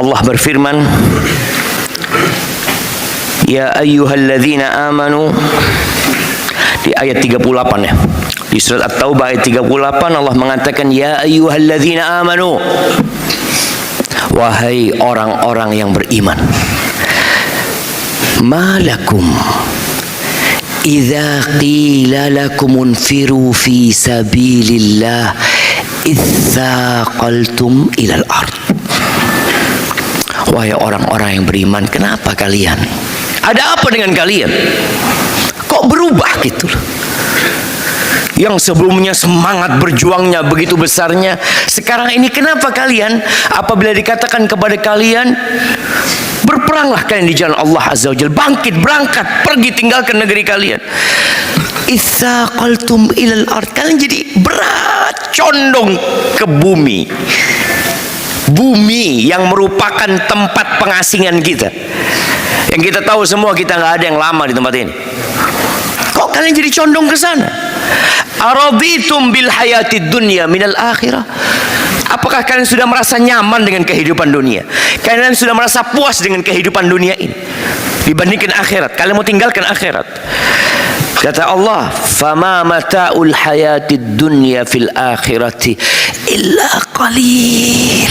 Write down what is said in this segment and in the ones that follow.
Allah berfirman, ya ayyuhalladzina amanu, di ayat 38 ya. Di surat At-Taubah ayat 38 Allah mengatakan, ya ayyuhalladzina amanu, wahai orang-orang yang beriman, malakum idza qila lakum unfiru fi sabilillah idzaqaltum ilal ard. Wahai orang-orang yang beriman, kenapa kalian? Ada apa dengan kalian? Kok berubah gitu loh? Yang sebelumnya semangat berjuangnya begitu besarnya, sekarang ini kenapa kalian apabila dikatakan kepada kalian berperanglah kalian di jalan Allah Azza wa Jalla, bangkit, berangkat, pergi, tinggalkan negeri kalian, itsaqaltum ilal ard, kalian jadi berat, condong ke bumi. Bumi yang merupakan tempat pengasingan kita, yang kita tahu semua kita nggak ada yang lama di tempat ini. Kok kalian jadi condong ke sana? Araditum bil hayatid dunya minal akhirah. Apakah kalian sudah merasa nyaman dengan kehidupan dunia? Kalian sudah merasa puas dengan kehidupan dunia ini dibandingkan akhirat? Kalian mau tinggalkan akhirat? Kata Allah, fama mata'ul hayatid dunya fil akhirati illa qalil.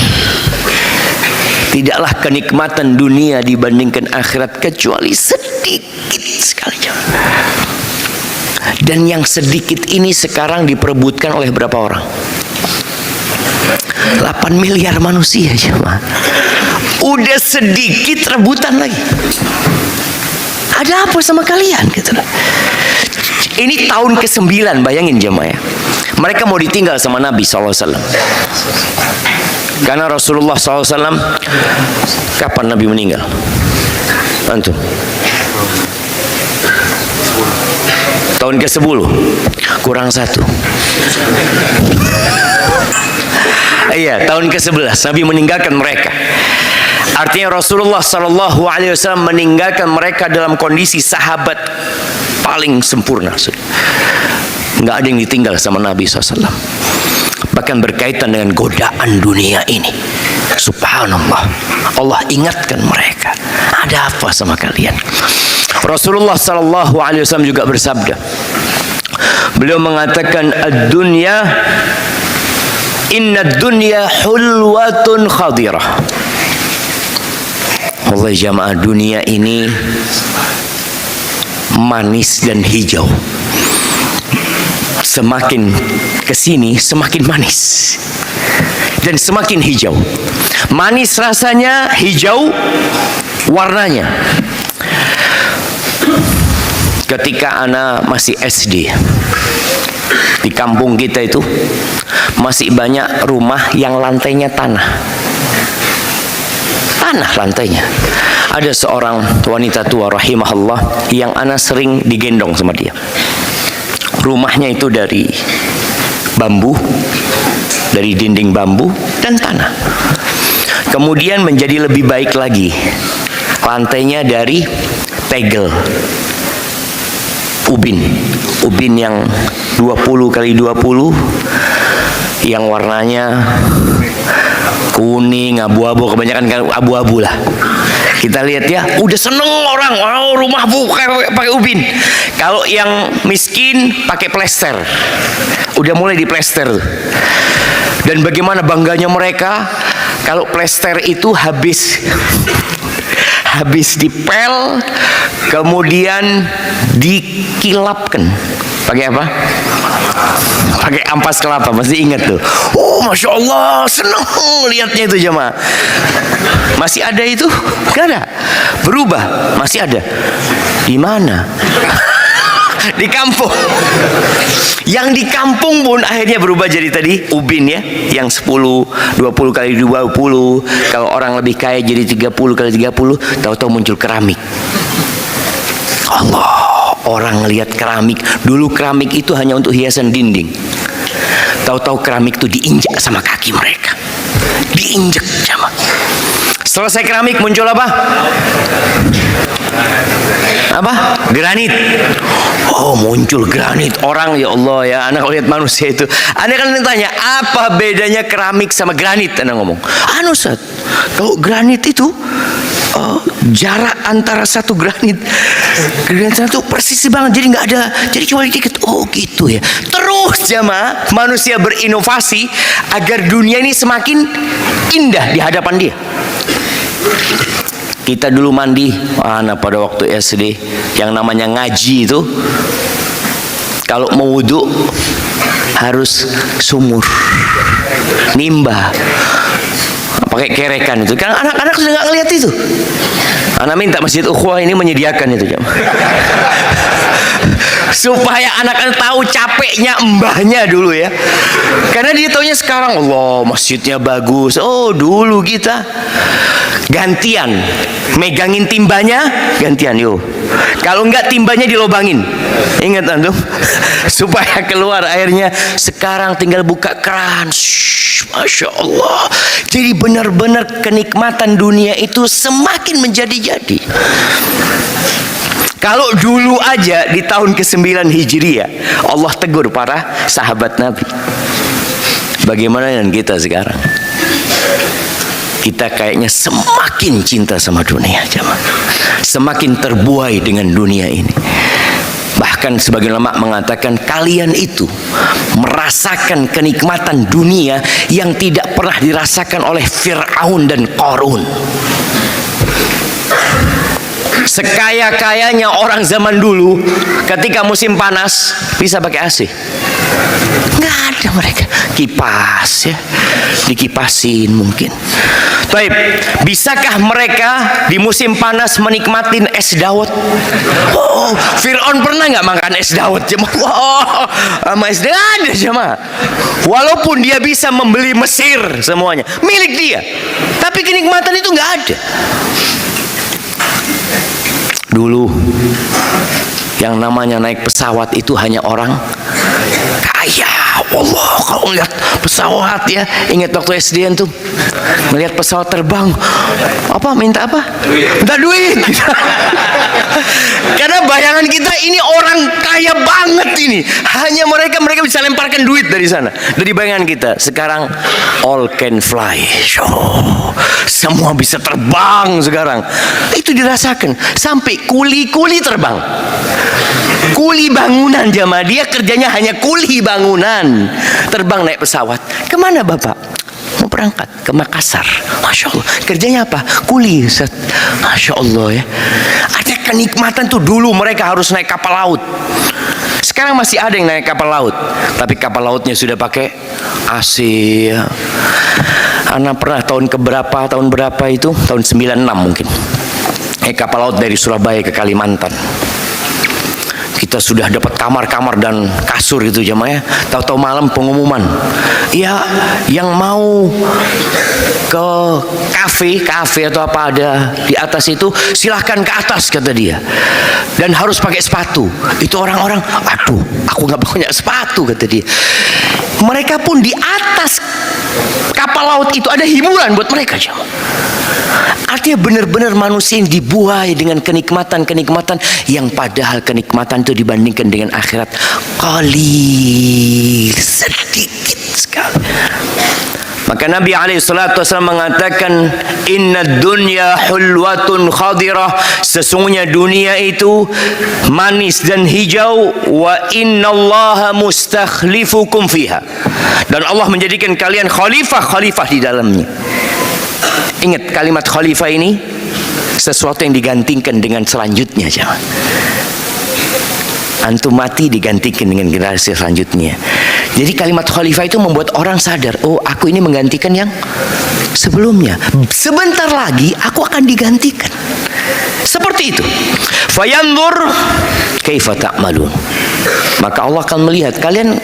Tidaklah kenikmatan dunia dibandingkan akhirat kecuali sedikit sekali. Dan yang sedikit ini sekarang diperebutkan oleh berapa orang? 8 miliar manusia, jemaah. Udah sedikit rebutan lagi. Ada apa sama kalian gitu loh. Ini tahun ke-9, bayangin jemaah ya. Mereka mau ditinggal sama Nabi SAW. Karena Rasulullah SAW, kapan Nabi meninggal? Antum? Tahun ke-10, kurang 1. Iya, tahun ke-11 Nabi meninggalkan mereka. Artinya Rasulullah SAW meninggalkan mereka dalam kondisi sahabat paling sempurna. Nggak ada yang ditinggal sama Nabi SAW. Bahkan berkaitan dengan godaan dunia ini, subhanallah, Allah ingatkan mereka, ada apa sama kalian? Rasulullah SAW juga bersabda, beliau mengatakan, ad-dunya inna ad-dunya hulwatun khadirah. Allah, jamaah, dunia ini manis dan hijau. Semakin kesini semakin manis dan semakin hijau. Manis rasanya, hijau warnanya. Ketika anak masih SD, di kampung kita itu masih banyak rumah yang lantainya tanah lantainya. Ada seorang wanita tua rahimahullah yang anak sering digendong sama dia. Rumahnya itu dari bambu, dari dinding bambu dan tanah. Kemudian menjadi lebih baik lagi, lantainya dari tegel, ubin yang 20 kali 20, yang warnanya kuning, abu-abu, kebanyakan kan abu-abu lah. Kita lihat ya, udah seneng orang, wow, rumah pakai ubin. Kalau yang miskin pakai plester, udah mulai diplester. Dan bagaimana bangganya mereka kalau plester itu habis dipel, kemudian dikilapkan. Pakai apa? Pakai ampas kelapa, masih ingat tuh. Oh, Masya Allah, seneng lihatnya itu jemaah. Masih ada itu? Gak ada. Berubah, masih ada. Di mana? Di kampung. Yang di kampung pun akhirnya berubah jadi tadi ubin ya, yang 10, 20 kali 20. Kalau orang lebih kaya jadi 30 kali 30. Tahu-tahu muncul keramik. Allah, orang ngelihat keramik. Dulu keramik itu hanya untuk hiasan dinding. Tahu-tahu keramik itu diinjak sama kaki mereka. Diinjak sama. Selesai keramik muncul apa? Apa? Granit. Oh, muncul granit. Orang, ya Allah ya, anak lihat manusia itu. Anda kan tanya, apa bedanya keramik sama granit? Anda ngomong, Ustaz, kalau granit itu jarak antara satu granit satu persis banget, jadi nggak ada, jadi cuma dikit. Oh gitu ya. Terus jamaah, manusia berinovasi agar dunia ini semakin indah di hadapan dia. Kita dulu mandi, pada waktu SD, yang namanya ngaji itu, kalau mau wudhu harus sumur, nimba, pakai kerekan itu. Kan anak-anak sudah nggak ngeliat itu. Anak minta Masjid Ukhuwah ini menyediakan itu, supaya anak-anak tahu capeknya mbahnya dulu ya. Karena dia taunya sekarang, Allah masjidnya bagus. Oh, dulu kita gantian, megangin timbanya, gantian yuk. Kalau enggak timbanya dilobangin. Ingat antum? Supaya keluar airnya. Sekarang tinggal buka keran. Masya Allah. Jadi benar-benar kenikmatan dunia itu semakin menjadi-jadi. Kalau dulu aja di tahun ke-9 Hijriah Allah tegur para sahabat Nabi, bagaimana dengan kita sekarang? Kita kayaknya semakin cinta sama dunia, jemaah. Semakin terbuai dengan dunia ini. Bahkan sebagian ulama mengatakan kalian itu merasakan kenikmatan dunia yang tidak pernah dirasakan oleh Fir'aun dan Qarun. Sekaya-kayanya orang zaman dulu, ketika musim panas bisa pakai AC. Nggak ada mereka. Kipas ya, dikipasin mungkin. Baik, bisakah mereka di musim panas menikmatin es dawet? Oh, Fir'aun pernah nggak makan es dawet? Wah, sama es dawet ada jemaah. Walaupun dia bisa membeli Mesir semuanya, milik dia, tapi kenikmatan itu nggak ada. Dulu yang namanya naik pesawat itu hanya orang kaya. Allah, kalau lihat pesawat ya, ingat waktu SD tuh melihat pesawat terbang, minta apa? Minta duit. Karena bayangan kita ini orang kaya banget ini. Hanya mereka bisa lemparkan duit dari sana, dari bayangan kita. Sekarang all can fly. Semua bisa terbang sekarang. Itu dirasakan. Sampai kuli-kuli terbang. Kuli bangunan jamaah, dia kerjanya hanya kuli bangunan. Terbang naik pesawat. Kemana bapak? Mau berangkat ke Makassar. Masya Allah. Kerjanya apa? Kuli. Masya Allah ya. Ada kenikmatan tuh. Dulu mereka harus naik kapal laut. Sekarang masih ada yang naik kapal laut, tapi kapal lautnya sudah pakai AC ya. Anak pernah tahun berapa itu? Tahun 96 mungkin. Kapal laut dari Surabaya ke Kalimantan. Kita sudah dapat kamar-kamar dan kasur itu jemaah. Tahu-tahu malam pengumuman, ya yang mau ke kafe atau apa ada di atas itu silahkan ke atas kata dia, dan harus pakai sepatu. Itu orang-orang, aduh aku nggak punya sepatu kata dia. Mereka pun di atas kapal laut itu ada hiburan buat mereka jemaah. Artinya benar-benar manusia yang dibuai dengan kenikmatan-kenikmatan yang padahal kenikmatan itu dibandingkan dengan akhirat qalil, sedikit sekali. Maka Nabi SAW mengatakan, inna dunya hulwatun khadirah, sesungguhnya dunia itu manis dan hijau, wa inna allaha mustakhlifukum fiha, dan Allah menjadikan kalian khalifah di dalamnya. Ingat kalimat khalifah ini sesuatu yang digantikan dengan selanjutnya jangan. Antum mati digantikan dengan generasi selanjutnya. Jadi kalimat khalifah itu membuat orang sadar, oh aku ini menggantikan yang sebelumnya. Sebentar lagi aku akan digantikan. Seperti itu. Fayanzur kaifa ta'malun. Maka Allah akan melihat kalian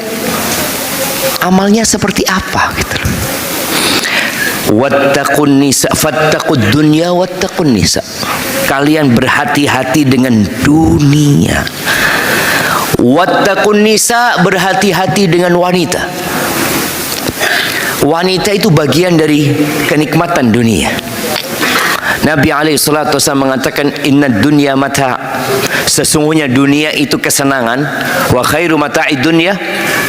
amalnya seperti apa gitu. Wattaqun nisa, fattaqud dunya wattaqun nisa. Kalian berhati-hati dengan dunia. Wattaqun nisa, berhati-hati dengan wanita. Wanita itu bagian dari kenikmatan dunia. Nabi SAW mengatakan, inna dunya mata, sesungguhnya dunia itu kesenangan. Wa khairu mata'i dunya,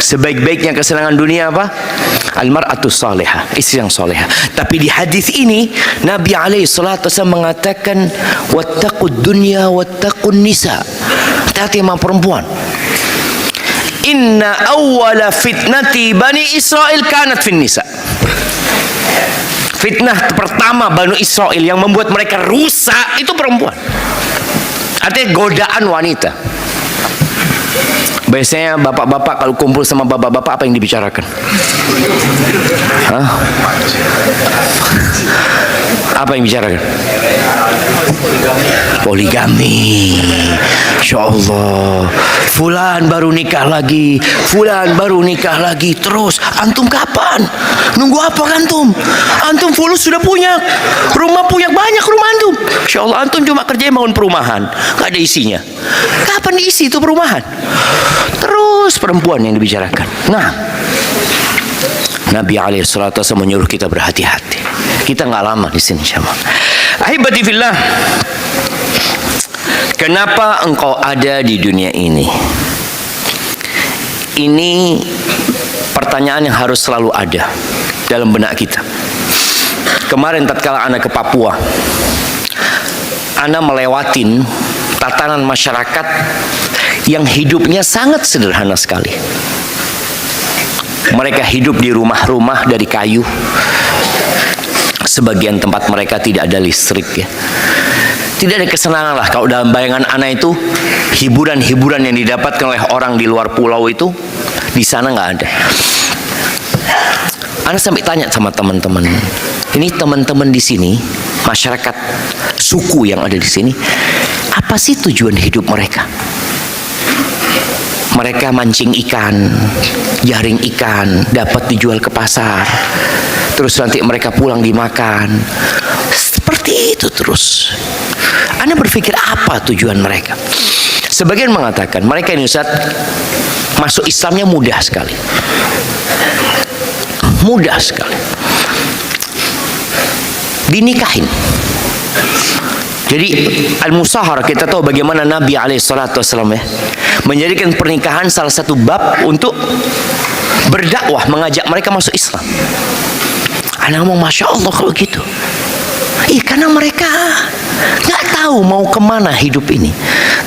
sebaik-baiknya kesenangan dunia apa? Al-mar'atu salihah, istri yang salihah. Tapi di hadis ini Nabi SAW mengatakan, wattaqud dunya wattaqun nisa, hati-hati sama perempuan. Inna awwala fitnati Bani Israel kanat fin nisa. Fitnah pertama Bani Israel yang membuat mereka rusak itu perempuan. Artinya godaan wanita. Biasanya bapak-bapak kalau kumpul sama bapak-bapak apa yang dibicarakan? Hah? Apa yang dibicarakan? Poligami. Insya Allah. Fulan baru nikah lagi, fulan baru nikah lagi. Terus antum kapan? Nunggu apa antum? Antum fulus sudah punya rumah, punya banyak rumah antum. Insya Allah antum cuma kerja bangun perumahan, gak ada isinya. Kapan diisi itu perumahan? Terus perempuan yang dibicarakan. Nah, Nabi SAW menyuruh kita berhati-hati. Kita nggak lama di sini, insyaallah. Ahibati fillah, kenapa engkau ada di dunia ini? Ini pertanyaan yang harus selalu ada dalam benak kita. Kemarin tatkala ana ke Papua, ana melewatin tatanan masyarakat yang hidupnya sangat sederhana sekali. Mereka hidup di rumah-rumah dari kayu. Sebagian tempat mereka tidak ada listrik, ya. Tidak ada kesenangan lah kalau dalam bayangan ana itu hiburan-hiburan yang didapatkan oleh orang di luar pulau itu di sana nggak ada. Ana sampai tanya sama teman-teman, ini teman-teman di sini, masyarakat suku yang ada di sini, apa sih tujuan hidup mereka? Mereka mancing ikan, jaring ikan, dapat dijual ke pasar, terus nanti mereka pulang dimakan. Seperti itu terus. Anda berpikir apa tujuan mereka? Sebagian mengatakan mereka ini Ustaz, masuk Islamnya mudah sekali. Mudah sekali. Dinikahin. Jadi al-musahar, kita tahu bagaimana Nabi SAW ya, menjadikan pernikahan salah satu bab untuk berdakwah, mengajak mereka masuk Islam. Anak ngomong Masya Allah kalau gitu. Iya, karena mereka nggak tahu mau kemana hidup ini.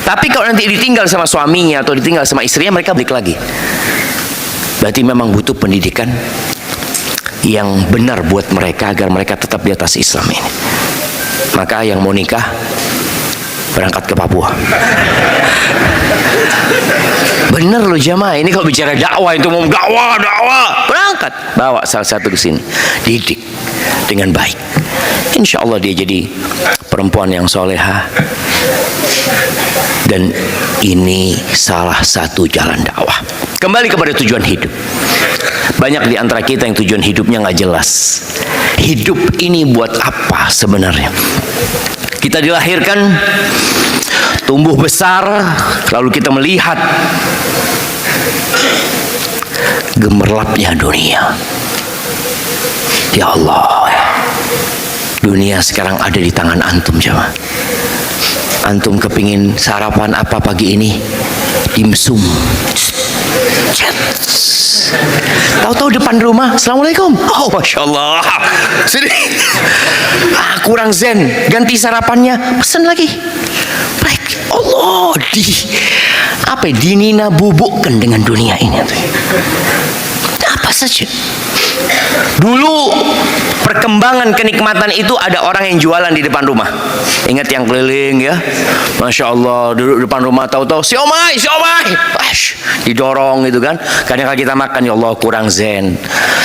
Tapi kalau nanti ditinggal sama suaminya atau ditinggal sama istrinya, mereka balik lagi. Berarti memang butuh pendidikan yang benar buat mereka agar mereka tetap di atas Islam ini. Maka yang mau nikah berangkat ke Papua. Bener loh jamaah, ini kalau bicara dakwah itu mau dakwah, berangkat bawa salah satu ke sini, didik dengan baik. Insya Allah dia jadi perempuan yang soleha. Dan ini salah satu jalan dakwah. Kembali kepada tujuan hidup. Banyak di antara kita yang tujuan hidupnya nggak jelas. Hidup ini buat apa sebenarnya? Kita dilahirkan, tumbuh besar, lalu kita melihat gemerlapnya dunia. Ya Allah, dunia sekarang ada di tangan antum jemaah. Antum kepingin sarapan apa pagi ini? Dimsum. Tahu-tahu depan rumah, Assalamualaikum. Oh, Masya Allah. Sini. Kurang zen. Ganti sarapannya, pesan lagi. Baik. Allah, dinina bubukkan dengan dunia ini. Apa saja. Dulu perkembangan kenikmatan itu ada orang yang jualan di depan rumah. Ingat yang keliling ya, Masya Allah, duduk depan rumah, tahu-tahu siomay, didorong gitu kan. Kadang-kadang kita makan, ya Allah kurang zen.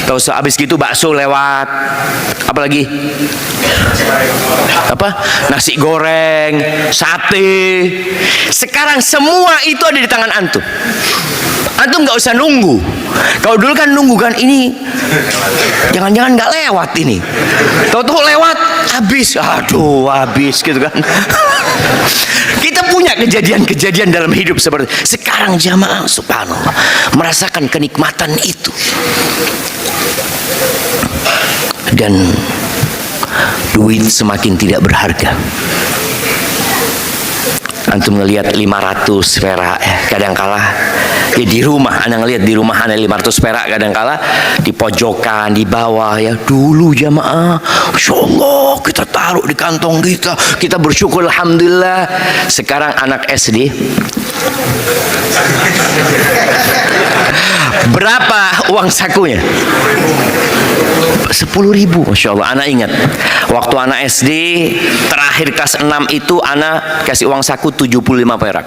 Tahu habis gitu bakso lewat, apalagi apa, nasi goreng, sate. Sekarang semua itu ada di tangan antum. Antum nggak usah nunggu. Kalau dulu kan nunggu kan, ini jangan-jangan nggak lewat ini. Tahu-tahu lewat, habis. Aduh, habis gitu kan. Kita punya kejadian-kejadian dalam hidup seperti sekarang jamaah, subhanallah, merasakan kenikmatan itu. Dan duit semakin tidak berharga. Antum ngelihat 500 perak kadangkala ya di rumah, anda ngelihat di rumah anda 500 perak kadangkala di pojokan, di bawah ya. Dulu jamaah, Masya Allah, kita taruh di kantong kita bersyukur alhamdulillah. Sekarang anak SD berapa uang sakunya? 10.000. Masya Allah, anak ingat waktu anak SD terakhir kelas 6 itu anak kasih uang saku 75 perak.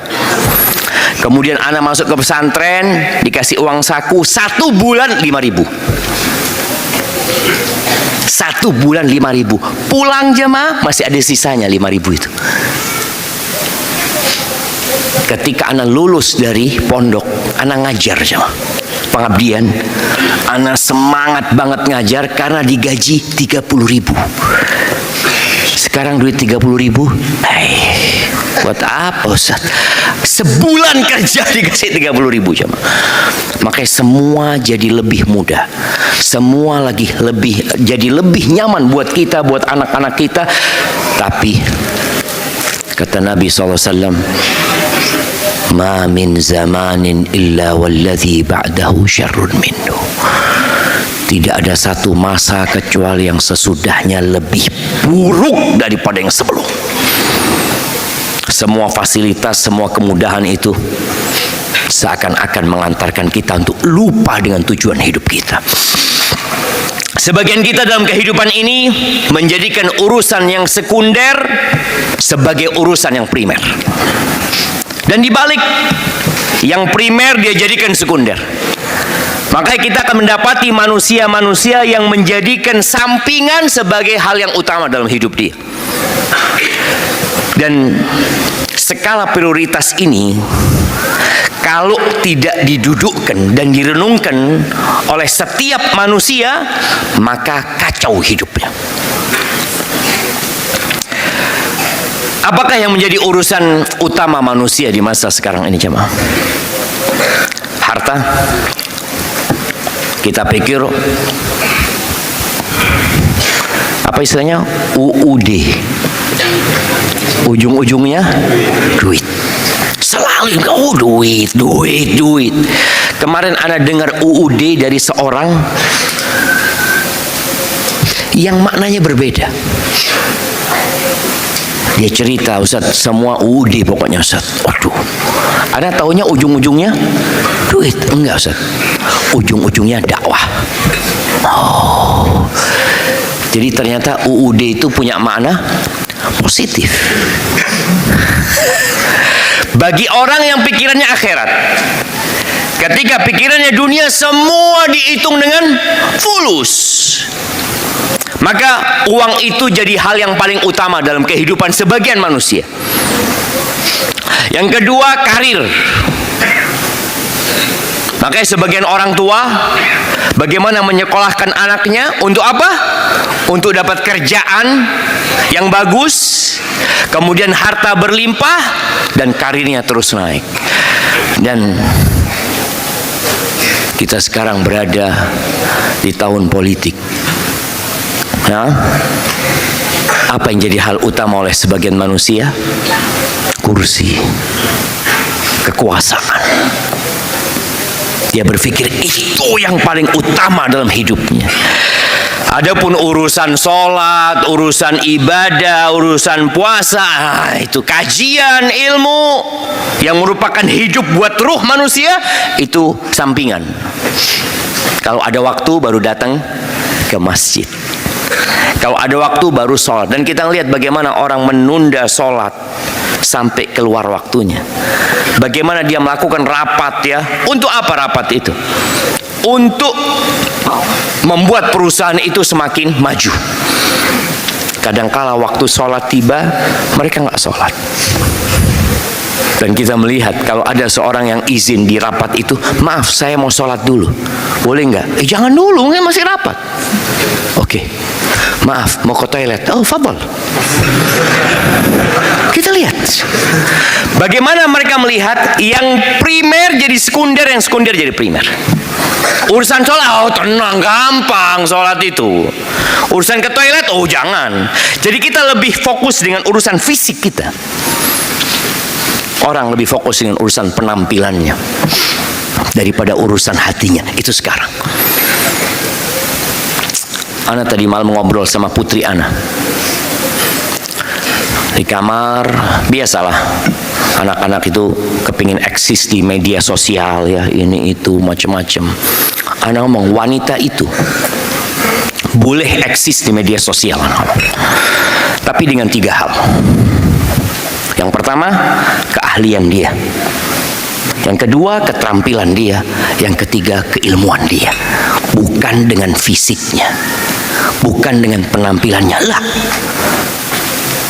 Kemudian anak masuk ke pesantren dikasih uang saku 1 bulan 5.000. 1 bulan 5.000. Pulang jemaah masih ada sisanya 5.000 itu. Ketika anak lulus dari pondok, anak ngajar jemaah, pengabdian, anak semangat banget ngajar karena digaji 30.000. Sekarang duit 30.000, buat apa Ustaz? Sebulan kerja dikasih 30.000 jemaah. Makanya semua jadi lebih mudah, semua jadi lebih nyaman buat kita, buat anak-anak kita. Tapi kata Nabi SAW, ma min zamanin illa walladhi ba'dahu syarrun minhu. Tidak ada satu masa kecuali yang sesudahnya lebih buruk daripada yang sebelum. Semua fasilitas, semua kemudahan itu seakan-akan mengantarkan kita untuk lupa dengan tujuan hidup kita. Sebagian kita dalam kehidupan ini menjadikan urusan yang sekunder sebagai urusan yang primer. Dan dibalik, yang primer dia jadikan sekunder. Makanya kita akan mendapati manusia-manusia yang menjadikan sampingan sebagai hal yang utama dalam hidup dia. Dan skala prioritas ini kalau tidak didudukkan dan direnungkan oleh setiap manusia, maka kacau hidupnya. Apakah yang menjadi urusan utama manusia di masa sekarang ini jemaah? Harta. Kita pikir apa istilahnya? UUD. Ujung-ujungnya duit. Selalu duit. Kemarin Anda dengar UUD dari seorang yang maknanya berbeda. Dia cerita, Ustaz, semua UUD pokoknya Ustaz. Waduh, Anda taunya ujung-ujungnya duit? Enggak Ustaz, ujung-ujungnya dakwah. Oh, jadi ternyata UUD itu punya makna positif. Bagi orang yang pikirannya akhirat, ketika pikirannya dunia, semua dihitung dengan fulus, maka uang itu jadi hal yang paling utama dalam kehidupan sebagian manusia. Yang kedua, karir. Makanya sebagian orang tua bagaimana menyekolahkan anaknya untuk apa? Untuk dapat kerjaan yang bagus, kemudian harta berlimpah, dan karirnya terus naik. Dan kita sekarang berada di tahun politik. Nah, apa yang jadi hal utama oleh sebagian manusia? Kursi, kekuasaan. Dia berpikir itu yang paling utama dalam hidupnya. Adapun urusan sholat, urusan ibadah, urusan puasa, itu kajian ilmu yang merupakan hidup buat ruh manusia, itu sampingan. Kalau ada waktu baru datang ke masjid. Kalau ada waktu baru sholat. Dan kita lihat bagaimana orang menunda sholat sampai keluar waktunya. Bagaimana dia melakukan rapat ya. Untuk apa rapat itu? Untuk membuat perusahaan itu semakin maju. Kadangkala waktu sholat tiba, mereka nggak sholat. Dan kita melihat kalau ada seorang yang izin di rapat itu, maaf saya mau sholat dulu, boleh nggak? Jangan dulu, ini masih rapat. Oke, maaf mau ke toilet. Oh, fadhal. Kita lihat bagaimana mereka melihat yang primer jadi sekunder, yang sekunder jadi primer. Urusan sholat, oh tenang, gampang sholat itu. Urusan ke toilet, oh jangan. Jadi kita lebih fokus dengan urusan fisik kita. Orang lebih fokus dengan urusan penampilannya daripada urusan hatinya. Itu sekarang. Ana tadi malam ngobrol sama putri Ana di kamar. Biasalah, anak-anak itu kepingin eksis di media sosial ya, ini itu macam-macam. Ana ngomong, wanita itu boleh eksis di media sosial, tapi dengan 3 hal. Yang pertama, keahlian dia. Yang kedua, keterampilan dia. Yang ketiga, keilmuan dia. Bukan dengan fisiknya, bukan dengan penampilannya lah.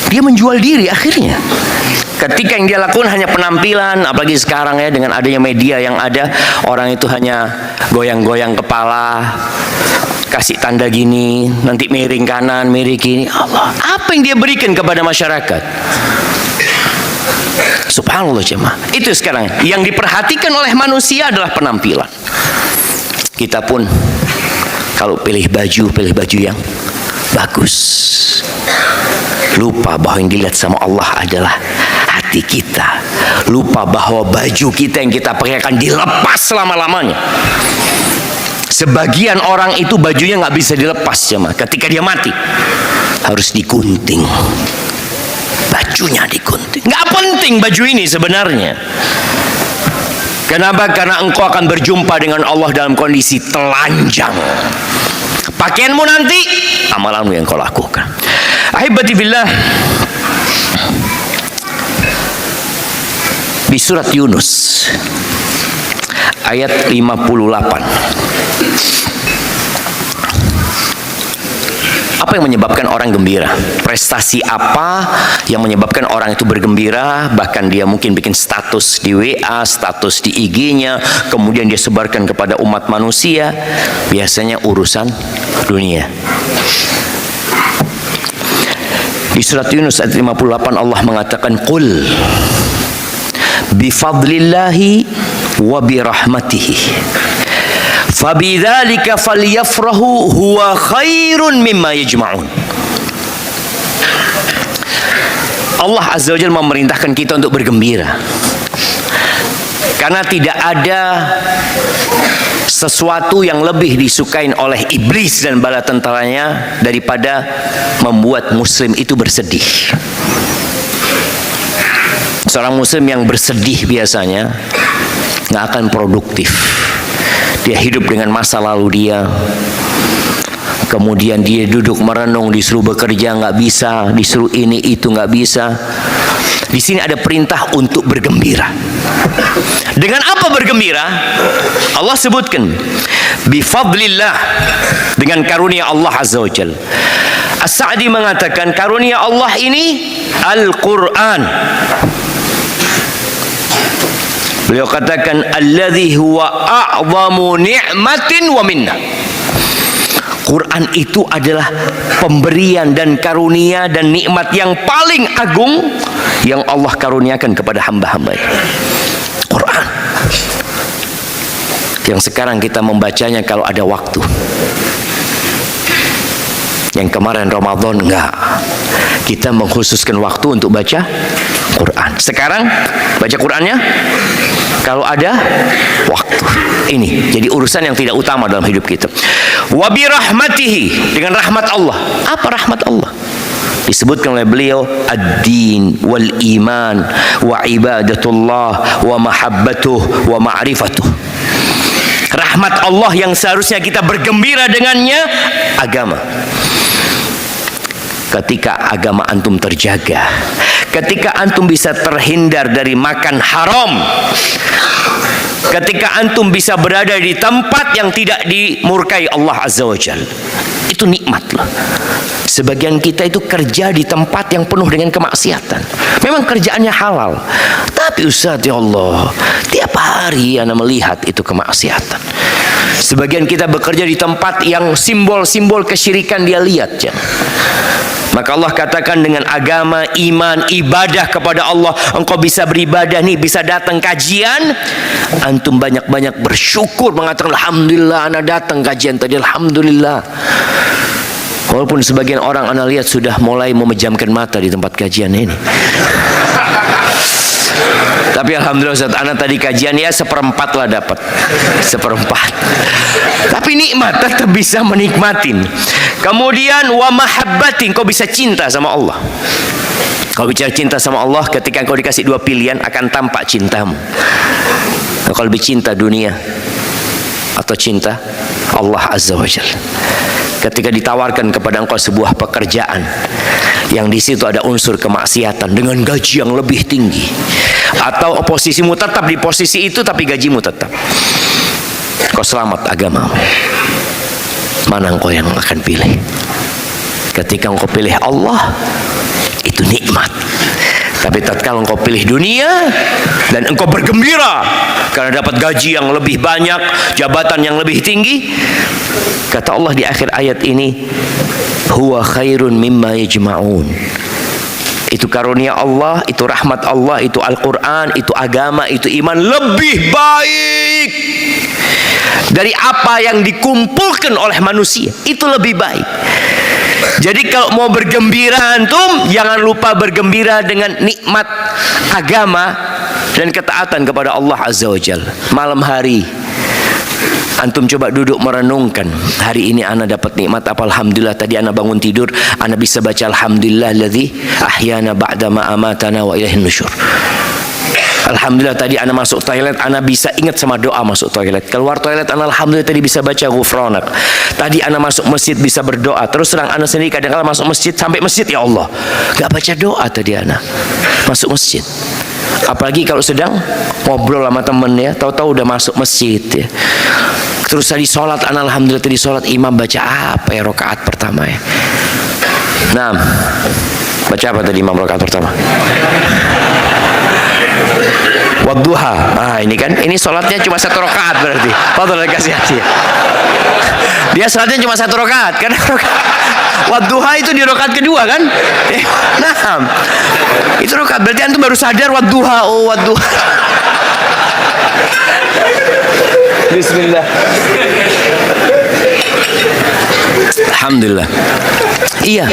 Dia menjual diri akhirnya. Ketika yang dia lakukan hanya penampilan, apalagi sekarang ya dengan adanya media yang ada, orang itu hanya goyang-goyang kepala, kasih tanda gini, nanti miring kanan, miring kiri. Allah, apa yang dia berikan kepada masyarakat? Subhanallah jemaah. Itu sekarang yang diperhatikan oleh manusia adalah penampilan. Kita pun kalau pilih baju yang bagus, lupa bahwa yang dilihat sama Allah adalah hati kita. Lupa bahwa baju kita yang kita pakai akan dilepas selama-lamanya. Sebagian orang itu bajunya nggak bisa dilepas jemaah. Ketika dia mati harus digunting. Bajunya digunting. Nggak penting baju ini sebenarnya. Kenapa? Karena engkau akan berjumpa dengan Allah dalam kondisi telanjang. Pakaianmu nanti, amalanmu yang kau lakukan. Ahibati fillah, di surat Yunus ayat 58. Apa yang menyebabkan orang gembira? Prestasi apa yang menyebabkan orang itu bergembira? Bahkan dia mungkin bikin status di WA, status di IG-nya, kemudian dia sebarkan kepada umat manusia. Biasanya urusan dunia. Di surat Yunus ayat 58 Allah mengatakan, "Qul bifadlillahi wa birahmatihi fabidzalika falyafrahu huwa khairun mimma yajma'un." Allah Azza wa Jalla memerintahkan kita untuk bergembira. Karena tidak ada sesuatu yang lebih disukain oleh iblis dan bala tentaranya daripada membuat muslim itu bersedih. Seorang muslim yang bersedih biasanya nggak akan produktif. Dia hidup dengan masa lalu dia. Kemudian dia duduk merenung, disuruh bekerja nggak bisa, disuruh ini itu nggak bisa. Di sini ada perintah untuk bergembira. Dengan apa bergembira? Allah sebutkan bifadlillah, dengan karunia Allah Azza wa Jalla. As-Sa'di mengatakan karunia Allah ini Al-Quran. Beliau katakan alladzi huwa a'zamu ni'matin wa minnah. Quran itu adalah pemberian dan karunia dan nikmat yang paling agung yang Allah karuniakan kepada hamba-hambanya. Quran yang sekarang kita membacanya kalau ada waktu. Yang kemarin Ramadan enggak. Kita mengkhususkan waktu untuk baca Quran. Sekarang baca Qurannya kalau ada waktu. Ini jadi urusan yang tidak utama dalam hidup kita. Wa bi rahmatihi, dengan rahmat Allah. Apa rahmat Allah? Disebutkan oleh beliau ad-din wal iman wa ibadatullah wa mahabbatuh wa ma'rifatuh. Rahmat Allah yang seharusnya kita bergembira dengannya, agama. Ketika agama antum terjaga, ketika antum bisa terhindar dari makan haram, ketika antum bisa berada di tempat yang tidak dimurkai Allah Azza wa Jalla, itu nikmat loh. Sebagian kita itu kerja di tempat yang penuh dengan kemaksiatan. Memang kerjaannya halal, tapi Ustaz ya Allah, tiap hari Anda melihat itu kemaksiatan. Sebagian kita bekerja di tempat yang simbol-simbol kesyirikan dia lihat ya. Maka Allah katakan dengan agama, iman, ibadah kepada Allah, engkau bisa beribadah nih, bisa datang kajian, antum banyak-banyak bersyukur, mengatakan alhamdulillah ana datang kajian tadi, alhamdulillah. Walaupun sebagian orang ana lihat sudah mulai memejamkan mata di tempat kajian ini. Tapi alhamdulillah Ustaz, ana tadi kajian ya seperempat lah dapat. Seperempat. Tapi nikmat, tetap bisa menikmatin. Kemudian wa mahabbatin, kau bisa cinta sama Allah. Kau bicara cinta sama Allah, ketika kau dikasih dua pilihan akan tampak cintamu. Kau lebih cinta dunia atau cinta Allah Azza wa Jalla. Ketika ditawarkan kepada engkau sebuah pekerjaan yang di situ ada unsur kemaksiatan dengan gaji yang lebih tinggi, atau posisimu tetap di posisi itu tapi gajimu tetap, kau selamat agamamu, mana engkau yang akan pilih? Ketika engkau pilih Allah, itu nikmat. Tapi tatkala engkau pilih dunia dan engkau bergembira karena dapat gaji yang lebih banyak, jabatan yang lebih tinggi, kata Allah di akhir ayat ini, huwa khairun mimma yajma'un. Itu karunia Allah, itu rahmat Allah, itu Al-Quran, itu agama, itu iman, lebih baik dari apa yang dikumpulkan oleh manusia. Itu lebih baik. Jadi kalau mau bergembira antum, jangan lupa bergembira dengan nikmat agama dan ketaatan kepada Allah Azza wa Jalla. Malam hari antum coba duduk merenungkan, hari ini ana dapat nikmat apa? Alhamdulillah, tadi ana bangun tidur, ana bisa baca alhamdulillahilladzi ahyana ba'da ma amatana wa ilaihin nusyur. Alhamdulillah tadi ana masuk toilet, ana bisa ingat sama doa masuk toilet. Keluar toilet, ana alhamdulillah tadi bisa baca ghufranak. Tadi ana masuk masjid bisa berdoa. Terus terang ana sendiri kadang-kala masuk masjid, sampai masjid ya Allah, gak baca doa tadi ana masuk masjid. Apalagi kalau sedang ngobrol sama temen ya, tahu-tahu udah masuk masjid ya. Terus tadi sholat, ana alhamdulillah tadi sholat imam baca apa ya rakaat pertama ya. Nah, baca apa tadi imam rakaat pertama? Wadduha. Ah ini kan, ini sholatnya cuma 1 rakaat berarti. Fadhol kasih hadiah. Dia sholatnya cuma 1 rakaat kan? Wadduha itu di rakaat kedua kan? Nah, itu rakaat berarti antum baru sadar wadduha. Oh wadduha. Bismillah. Alhamdulillah. Iya,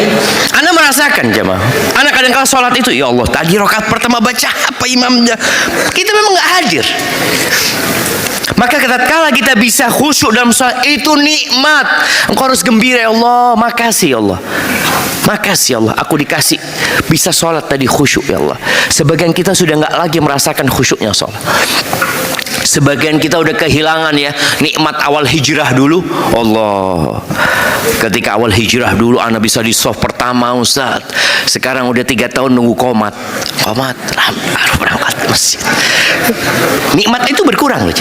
ana merasakan jemaah. Ana kadang-kala sholat itu, ya Allah, tadi rakaat pertama baca apa imamnya? Kita memang nggak hadir. Maka tatkala kita bisa khusyuk dalam sholat, itu nikmat. Engkau harus gembira, ya Allah, makasih ya Allah. Makasih ya Allah, aku dikasih bisa sholat tadi khusyuk ya Allah. Sebagian kita sudah nggak lagi merasakan khusyuknya sholat. Sebagian kita udah kehilangan ya nikmat awal hijrah dulu. Allah, ketika awal hijrah dulu ana bisa di soft pertama Ustaz. Sekarang udah 3 tahun nunggu komat. Harus berangkat masjid. Nikmat itu berkurang loh.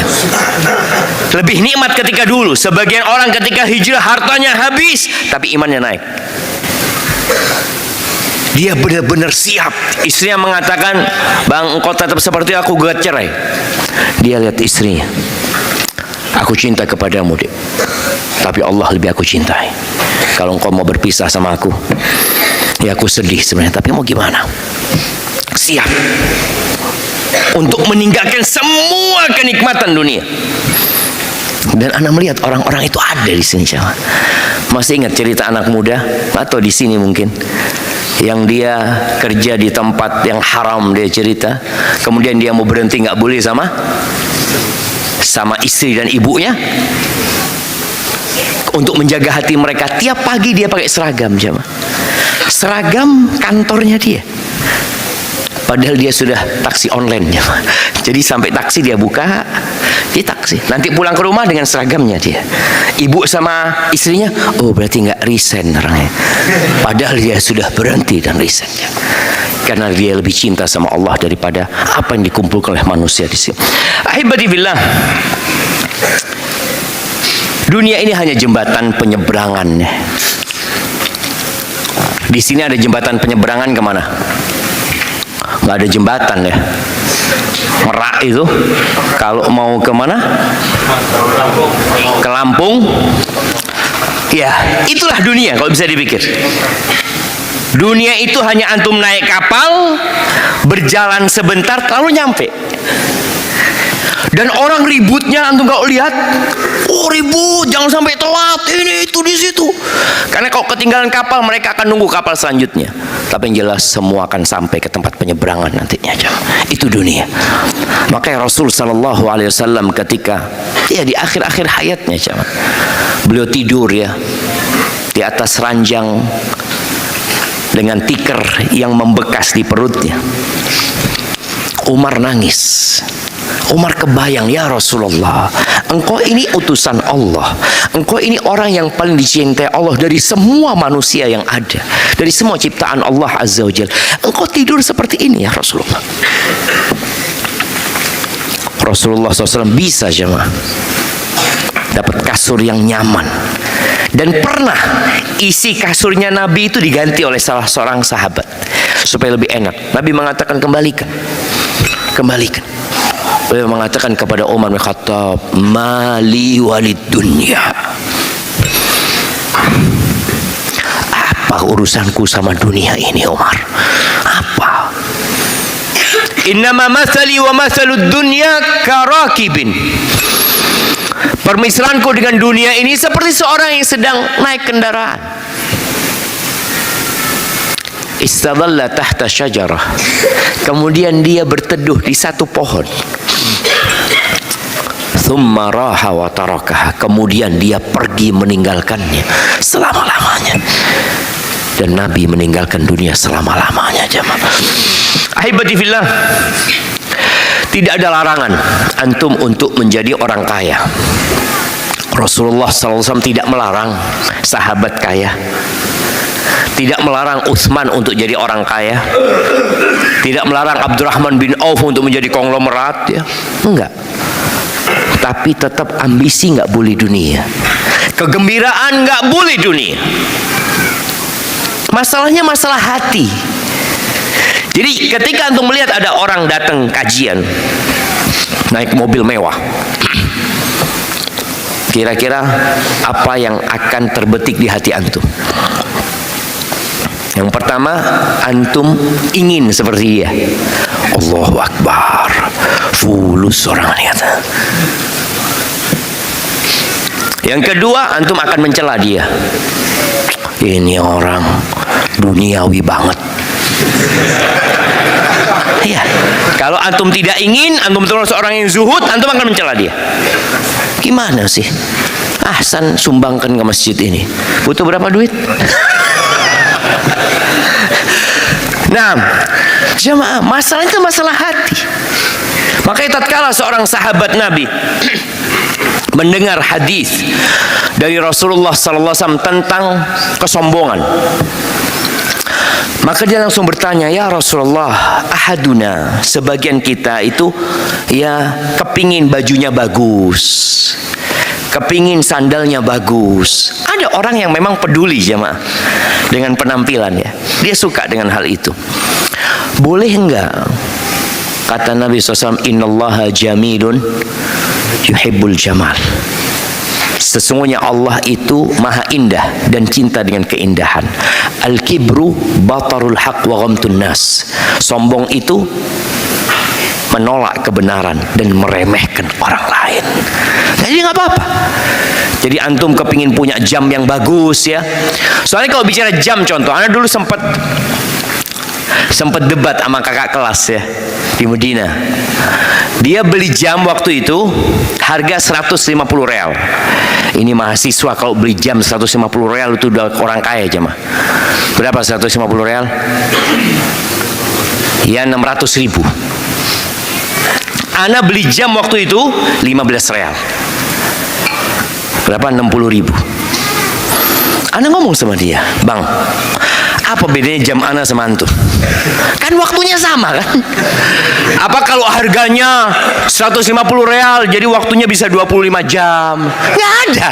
Lebih nikmat ketika dulu. Sebagian orang ketika hijrah hartanya habis tapi imannya naik. Dia benar-benar siap. Istrinya mengatakan, bang engkau tetap seperti aku, gugat cerai. Dia lihat istrinya, aku cinta kepadamu dek, tapi Allah lebih aku cintai. Kalau engkau mau berpisah sama aku, ya aku sedih sebenarnya, tapi mau gimana? Siap untuk meninggalkan semua kenikmatan dunia. Dan anak melihat orang-orang itu ada di sini. Masih ingat cerita anak muda atau di sini mungkin, yang dia kerja di tempat yang haram, dia cerita, kemudian dia mau berhenti, nggak boleh sama istri dan ibunya. Untuk menjaga hati mereka, tiap pagi dia pakai seragam, jemaah, seragam kantornya dia. Padahal dia sudah taksi online, jemaah. Jadi sampai taksi dia buka, dia taksi. Nanti pulang ke rumah dengan seragamnya dia. Ibu sama istrinya, oh berarti nggak resign orangnya. Padahal dia sudah berhenti dan resign. Karena dia lebih cinta sama Allah daripada apa yang dikumpulkan oleh manusia di sini. Ahibati billah, dunia ini hanya jembatan penyeberangan. Di sini ada jembatan penyeberangan kemana? Nggak ada jembatan ya. Merak itu kalau mau kemana? Ke Lampung. Ya, itulah dunia kalau bisa dipikir. Dunia itu hanya antum naik kapal, berjalan sebentar, lalu nyampe. Dan orang ributnya antum kalau lihat, oh ribut, jangan sampai telat, ini itu di situ. Karena kalau ketinggalan kapal, mereka akan nunggu kapal selanjutnya. Tapi yang jelas semua akan sampai ke tempat penyeberangan nantinya. Itu dunia. Makanya Rasul Sallallahu Alaihi Wasallam ketika di akhir-akhir hayatnya, beliau tidur di atas ranjang dengan tikar yang membekas di perutnya. Umar nangis. Umar kebayang, ya Rasulullah, engkau ini utusan Allah, engkau ini orang yang paling dicintai Allah dari semua manusia yang ada, dari semua ciptaan Allah Azza wa Jalla. Engkau tidur seperti ini ya Rasulullah. Rasulullah SAW bisa dapat kasur yang nyaman. Dan pernah isi kasurnya Nabi itu diganti oleh salah seorang sahabat supaya lebih enak. Nabi mengatakan kembalikan. Beliau mengatakan kepada Umar bin Khattab, mali walid dunya. Apa urusanku sama dunia ini, Umar? Apa? Innama masali wa masalud dunya karakibin. Permisalanku dengan dunia ini seperti seorang yang sedang naik kendaraan. Istadalla tahta syajarah. Kemudian dia berteduh di satu pohon. Thumma raha wa tarakaha. Kemudian dia pergi meninggalkannya selama-lamanya. Dan Nabi meninggalkan dunia selama-lamanya, jemaah. Ahibati fillah, tidak ada larangan antum untuk menjadi orang kaya. Rasulullah SAW tidak melarang sahabat kaya, tidak melarang Utsman untuk jadi orang kaya, tidak melarang Abdurrahman bin Auf untuk menjadi konglomerat, enggak. Tapi tetap ambisi nggak boleh dunia, kegembiraan nggak boleh dunia. Masalahnya masalah hati. Jadi ketika antum melihat ada orang datang kajian naik mobil mewah, kira-kira apa yang akan terbetik di hati antum? Yang pertama, antum ingin seperti dia. Allahu Akbar, fulus orang ini kata. Yang kedua, antum akan mencela dia. Ini orang duniawi banget. Iya. Kalau antum tidak ingin, antum terus orang yang zuhud, antum akan mencela dia. Gimana sih? Ahsan sumbangkan ke masjid ini. Butuh berapa duit? Nah, jemaah, masalah itu masalah hati. Makanya tatkala seorang sahabat Nabi mendengar hadis dari Rasulullah SAW tentang kesombongan, maka dia langsung bertanya, ya Rasulullah, ahaduna, sebagian kita itu kepingin bajunya bagus, kepingin sandalnya bagus. Ada orang yang memang peduli jemaah dengan penampilan, dia suka dengan hal itu. Boleh enggak? Kata Nabi SAW, innallaha jamilun yuhibbul jamal. Sesungguhnya Allah itu maha indah dan cinta dengan keindahan. Al-kibru batarul haq wa ghamtun nas. Sombong itu menolak kebenaran dan meremehkan orang lain. Jadi nggak apa-apa. Jadi antum kepingin punya jam yang bagus Soalnya kalau bicara jam, contoh, Anda dulu sempat debat sama kakak kelas di Medina. Dia beli jam waktu itu harga 150 real. Ini mahasiswa kalau beli jam 150 real itu udah orang kaya jemaah. Berapa 150 real? 600.000. Ana beli jam waktu itu 15 real. Berapa? 60.000. Ana ngomong sama dia, bang, apa bedanya jam ana sama antum? Kan waktunya sama kan? Apa kalau harganya 150 real jadi waktunya bisa 25 jam? Nggak ada.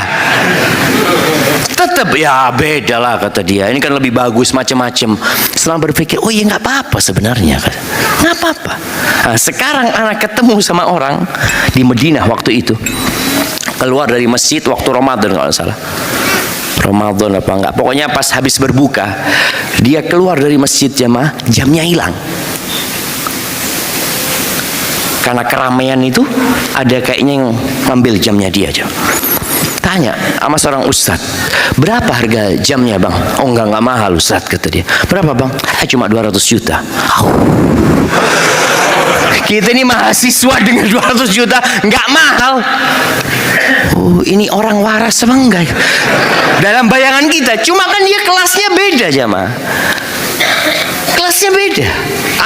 Tetap beda lah kata dia. Ini kan lebih bagus macam-macam. Setelah berpikir, oh iya nggak apa-apa sebenarnya. Nggak apa-apa. Nah, sekarang anak ketemu sama orang di Madinah waktu itu, keluar dari masjid waktu Ramadan kalau nggak salah. Ramadan apa enggak, pokoknya pas habis berbuka dia keluar dari masjid jamaah, jamnya hilang. Karena keramaian itu ada kayaknya yang ngambil jamnya dia aja. Tanya sama seorang ustadz, berapa harga jamnya bang? Oh enggak mahal ustadz, kata dia. Berapa bang? Cuma 200 juta. Kita ini mahasiswa dengan 200 juta enggak mahal. Oh, ini orang waras apa enggak? Dalam bayangan kita, cuma kan dia kelasnya beda jamaah. Kelasnya beda.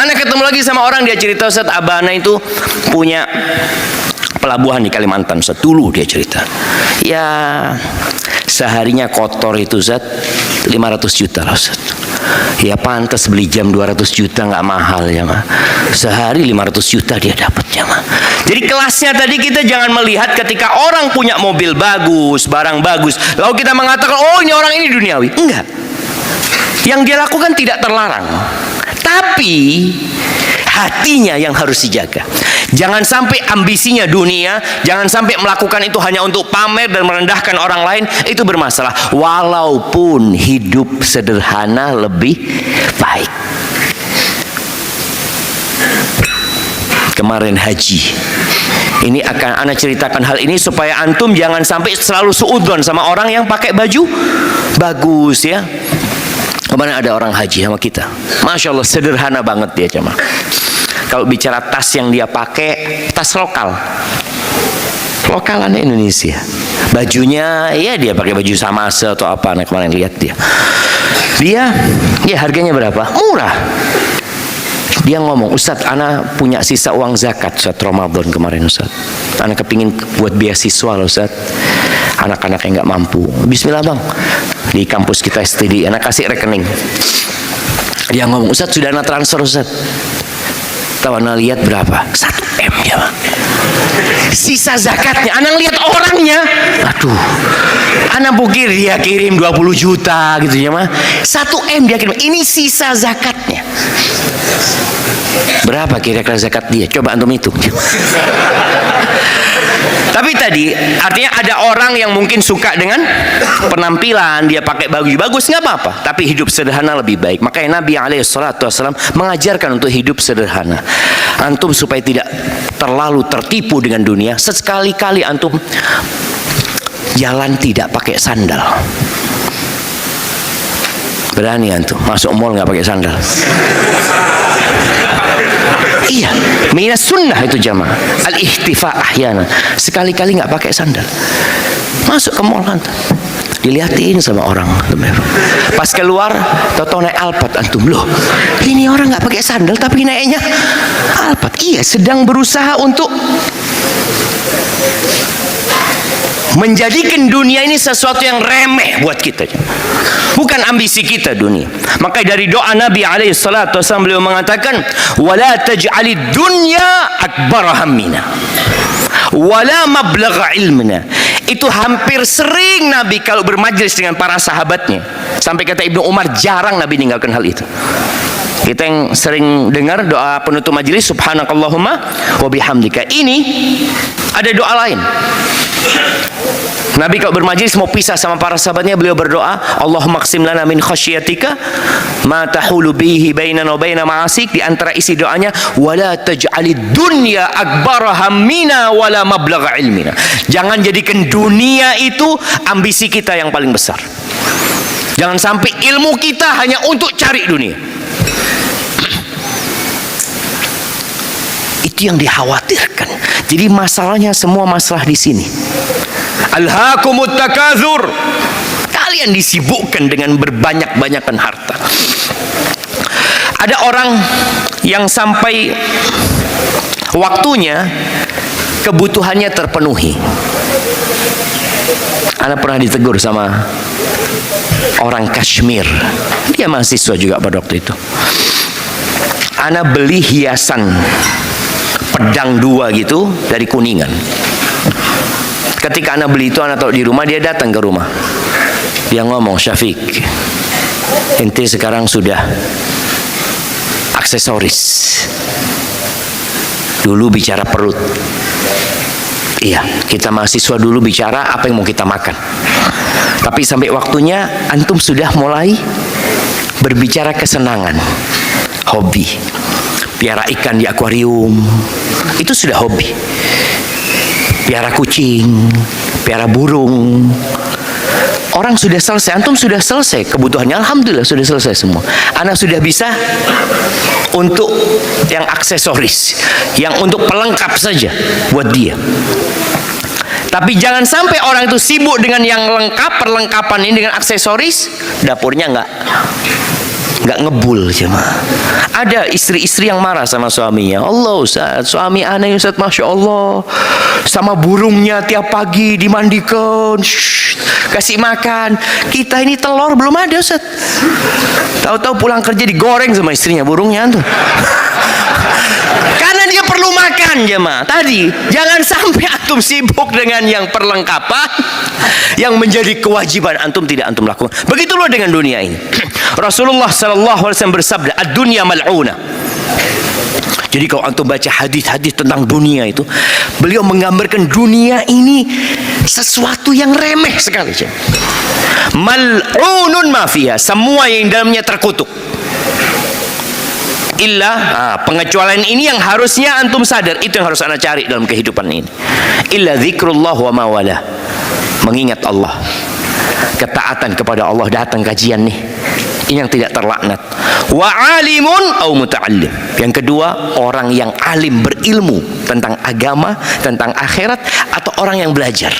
Anak ketemu lagi sama orang, dia cerita, Ustaz, abah anak itu punya pelabuhan di Kalimantan, Ustaz. Dulu dia cerita, ya seharinya kotor itu Ustaz 500 juta lah Ustaz. Ya pantas beli jam 200 juta nggak mahal ya mah. Sehari 500 juta dia dapat ya mah. Jadi kelasnya tadi kita jangan melihat ketika orang punya mobil bagus, barang bagus, lalu kita mengatakan oh ini orang ini duniawi. Enggak. Yang dia lakukan tidak terlarang. Tapi hatinya yang harus dijaga. Jangan sampai ambisinya dunia, jangan sampai melakukan itu hanya untuk pamer dan merendahkan orang lain, itu bermasalah. Walaupun hidup sederhana lebih baik. Kemarin haji, ini akan ana ceritakan hal ini supaya antum jangan sampai selalu suudzon sama orang yang pakai baju bagus ya. Kemarin ada orang haji sama kita, Masya Allah sederhana banget dia cuma. Kalau bicara tas yang dia pakai, tas lokal, lokalan Indonesia. Bajunya, ya dia pakai baju Samase atau apa. Nah, kemarin lihat dia harganya berapa? Murah. Dia ngomong, Ustadz, ana punya sisa uang zakat Ustadz Ramadan kemarin Ustadz. Ana kepingin buat beasiswa loh Ustadz. Anak-anak yang nggak mampu. Bismillah bang, di kampus kita STD, anak kasih rekening. Dia ngomong, Ustadz sudah ana transfer Ustadz. Tahu ana lihat berapa? 1 M ya bang. Sisa zakatnya, ana lihat orangnya. Aduh, ana pikir dia kirim 20 juta gitu ya mah. 1 M dia kirim. Ini sisa zakatnya. Berapa kira-kira zakat dia? Coba antum hitung. Tapi tadi artinya ada orang yang mungkin suka dengan penampilan, dia pakai baju bagus, nggak apa-apa. Tapi hidup sederhana lebih baik. Makanya Nabi SAW mengajarkan untuk hidup sederhana. Antum supaya tidak terlalu tertipu dengan dunia, sekali-kali antum jalan tidak pakai sandal. Berani antum masuk mall nggak pakai sandal? Iya, minas sunnah itu jamaah. Al-ihtifa ahyana. Sekali-kali nggak pakai sandal. Masuk ke mall antum, dilihatin sama orang. Pas keluar, toto naik Alphard antum. Loh, ini orang nggak pakai sandal tapi naiknya Alphard. Iya, sedang berusaha untuk menjadikan dunia ini sesuatu yang remeh buat kita. Bukan ambisi kita dunia. Maka dari doa Nabi SAW beliau mengatakan, wala taj'alid dunya akbar hammina wala mablagha ilmina. Itu hampir sering Nabi kalau bermajlis dengan para sahabatnya. Sampai kata Ibnu Umar, jarang Nabi meninggalkan hal itu. Kita yang sering dengar doa penutup majelis, subhanakallahumma wa bihamdika. Ini ada doa lain. Nabi kalau bermajlis mau pisah sama para sahabatnya, beliau berdoa, Allahumma qsim lana min khasyiatika ma tahulu bihi bainana wa baina ma'asik. Di antara isi doanya, wala taj'alid dunya akbar hammina wala mablagha ilmina. Jangan jadikan dunia itu ambisi kita yang paling besar. Jangan sampai ilmu kita hanya untuk cari dunia. Itu yang dikhawatirkan. Jadi masalahnya semua masalah di sini. Alhaakumut takazur. Kalian disibukkan dengan berbanyak-banyakan harta. Ada orang yang sampai waktunya kebutuhannya terpenuhi. Ana pernah ditegur sama orang Kashmir. Dia mahasiswa juga pada waktu itu. Ana beli hiasan pedang 2 gitu dari Kuningan. Ketika anak beli itu, anak taruh di rumah, dia datang ke rumah. Dia ngomong, Syafiq, ente sekarang sudah aksesoris. Dulu bicara perut, Iya, kita mahasiswa dulu bicara apa yang mau kita makan. Tapi sampai waktunya antum sudah mulai berbicara kesenangan, hobi. Piara ikan di akuarium, itu sudah hobi. Piara kucing, piara burung. Orang sudah selesai, antum sudah selesai kebutuhannya, alhamdulillah sudah selesai semua. Anak sudah bisa untuk yang aksesoris, yang untuk pelengkap saja buat dia. Tapi jangan sampai orang itu sibuk dengan yang lengkap, perlengkapan ini dengan aksesoris, dapurnya nggak ngebul jemaah. Ada istri-istri yang marah sama suaminya. Allah Ustaz, suami aneh Ustaz, Masya Allah, sama burungnya tiap pagi dimandikan, kasih makan. Kita ini telur belum ada Ustaz. Tahu-tahu pulang kerja digoreng sama istrinya burungnya tuh. Karena dia perlu makan jemaah. Tadi jangan sampai antum sibuk dengan yang perlengkapan yang menjadi kewajiban antum tidak antum lakukan. Begitulah dengan dunia ini. Rasulullah sallallahu alaihi wasallam bersabda, "Ad-dunya mal'una." Jadi kalau antum baca hadis-hadis tentang dunia itu, beliau menggambarkan dunia ini sesuatu yang remeh sekali. Mal'unun ma fiha, semua yang dalamnya terkutuk. Pengecualian ini yang harusnya antum sadar, itu yang harus anda cari dalam kehidupan ini. Illa zikrullah wa mawala, mengingat Allah, ketaatan kepada Allah, datang kajian nih, ini yang tidak terlaknat. Wa alimun au muta'allim, yang kedua orang yang alim, berilmu tentang agama, tentang akhirat, atau orang yang belajar.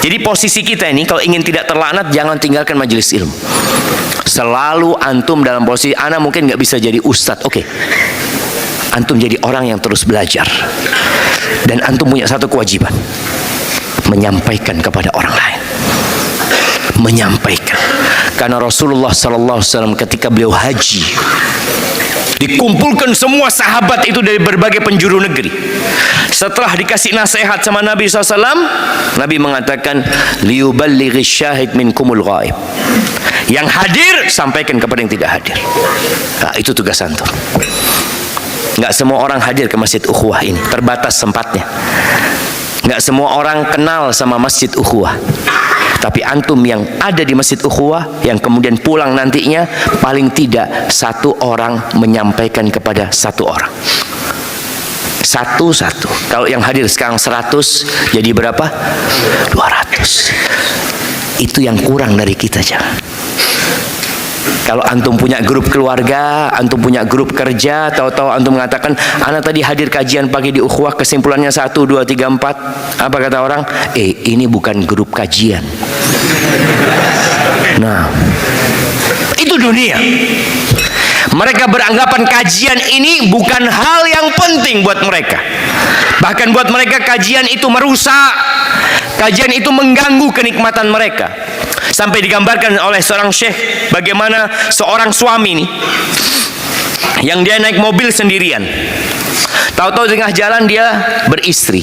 Jadi posisi kita ini kalau ingin tidak terlaknat, jangan tinggalkan majelis ilmu. Selalu antum dalam posisi, ana mungkin nggak bisa jadi ustadz, oke. Antum jadi orang yang terus belajar. Dan antum punya satu kewajiban, menyampaikan kepada orang lain. Menyampaikan. Karena Rasulullah sallallahu alaihi wasallam ketika beliau haji, dikumpulkan semua sahabat itu dari berbagai penjuru negeri. Setelah dikasih nasihat sama Nabi SAW, Nabi mengatakan, liyuballighi syahid minkumul ghaib. Yang hadir sampaikan kepada yang tidak hadir. Nah, itu tugas antum. Nggak semua orang hadir ke Masjid Ukhuwah ini, terbatas tempatnya. Nggak semua orang kenal sama Masjid Ukhuwah. Tapi antum yang ada di Masjid Ukhuwah, yang kemudian pulang nantinya, paling tidak satu orang menyampaikan kepada satu orang. Satu-satu. Kalau yang hadir sekarang 100, jadi berapa? 200. Itu yang kurang dari kita, jangan. Kalau antum punya grup keluarga, antum punya grup kerja, tahu-tahu antum mengatakan, ana tadi hadir kajian pagi di Ukhuwah, kesimpulannya 1, 2, 3, 4. Apa kata orang? Ini bukan grup kajian. Nah, itu dunia. Mereka beranggapan kajian ini bukan hal yang penting buat mereka. Bahkan buat mereka kajian itu merusak. Kajian itu mengganggu kenikmatan mereka. Sampai digambarkan oleh seorang syekh bagaimana seorang suami nih, yang dia naik mobil sendirian. Tahu-tahu di tengah jalan dia beristri.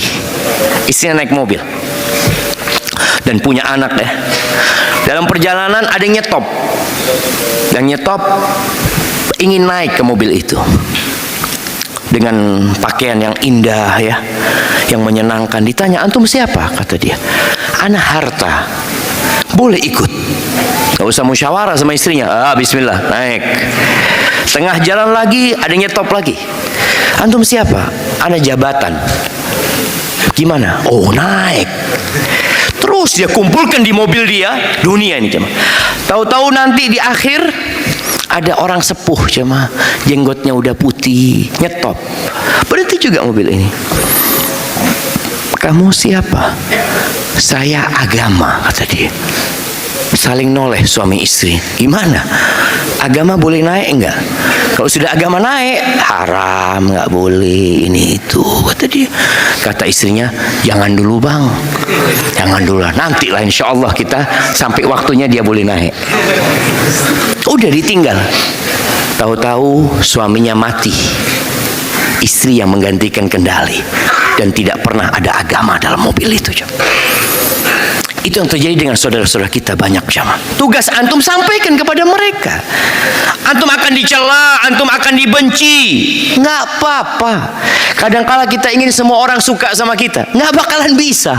Istrinya naik mobil. Dan punya anak ya. Dalam perjalanan ada yang nyetop. Yang nyetop ingin naik ke mobil itu. Dengan pakaian yang indah ya, yang menyenangkan. Ditanya, antum siapa? Kata dia, ana harta, boleh ikut. Gak usah musyawarah sama istrinya. Bismillah, naik. Tengah jalan lagi ada yang nyetop lagi. Antum siapa? Ana jabatan. Gimana? Naik. Terus dia kumpulkan di mobil dia, dunia ini jemaah. Tahu-tahu nanti di akhir ada orang sepuh jemaah, jenggotnya udah putih, nyetop. Berhenti juga mobil ini. Kamu siapa? Saya agama, kata dia. Saling noleh suami istri. Gimana? Agama boleh naik enggak? Kalau sudah agama naik, haram, enggak boleh ini itu, kata dia. Kata istrinya, jangan dulu bang, jangan dulu lah, nanti lah insya Allah kita sampai waktunya dia boleh naik. Udah ditinggal. Tahu-tahu suaminya mati, istri yang menggantikan kendali, dan tidak pernah ada agama dalam mobil itu. Itu yang terjadi dengan saudara-saudara kita banyak jamaah. Tugas antum sampaikan kepada mereka. Antum akan dicela, antum akan dibenci, nggak apa-apa. Kadang-kala kita ingin semua orang suka sama kita, nggak bakalan bisa.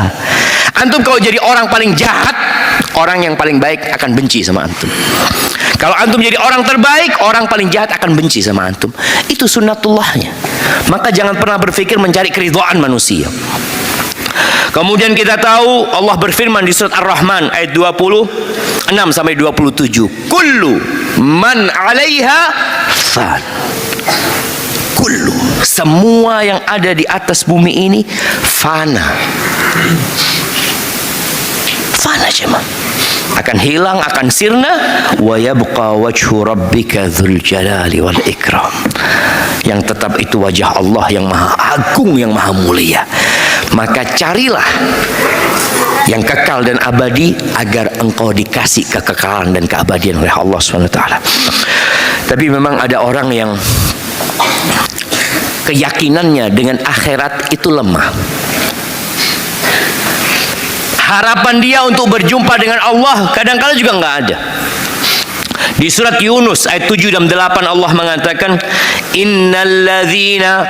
Antum kalau jadi orang paling jahat, orang yang paling baik akan benci sama antum. Kalau antum jadi orang terbaik, orang paling jahat akan benci sama antum. Itu sunnatullahnya. Maka jangan pernah berpikir mencari keridhaan manusia. Kemudian kita tahu Allah berfirman di surat Ar-Rahman ayat 26 sampai 27. Kullu man 'alaiha fan. Kullu, semua yang ada di atas bumi ini fana. Fana cuma akan hilang, akan sirna. Wa yabqa wajhu rabbika dzul jalali wal ikram. Yang tetap itu wajah Allah yang maha agung, yang maha mulia. Maka carilah yang kekal dan abadi agar engkau dikasih kekekalan dan keabadian oleh Allah SWT. Tapi memang ada orang yang keyakinannya dengan akhirat itu lemah. Harapan dia untuk berjumpa dengan Allah kadang-kala juga nggak ada. Di surat Yunus ayat 7 dan 8 Allah mengatakan, innalladzina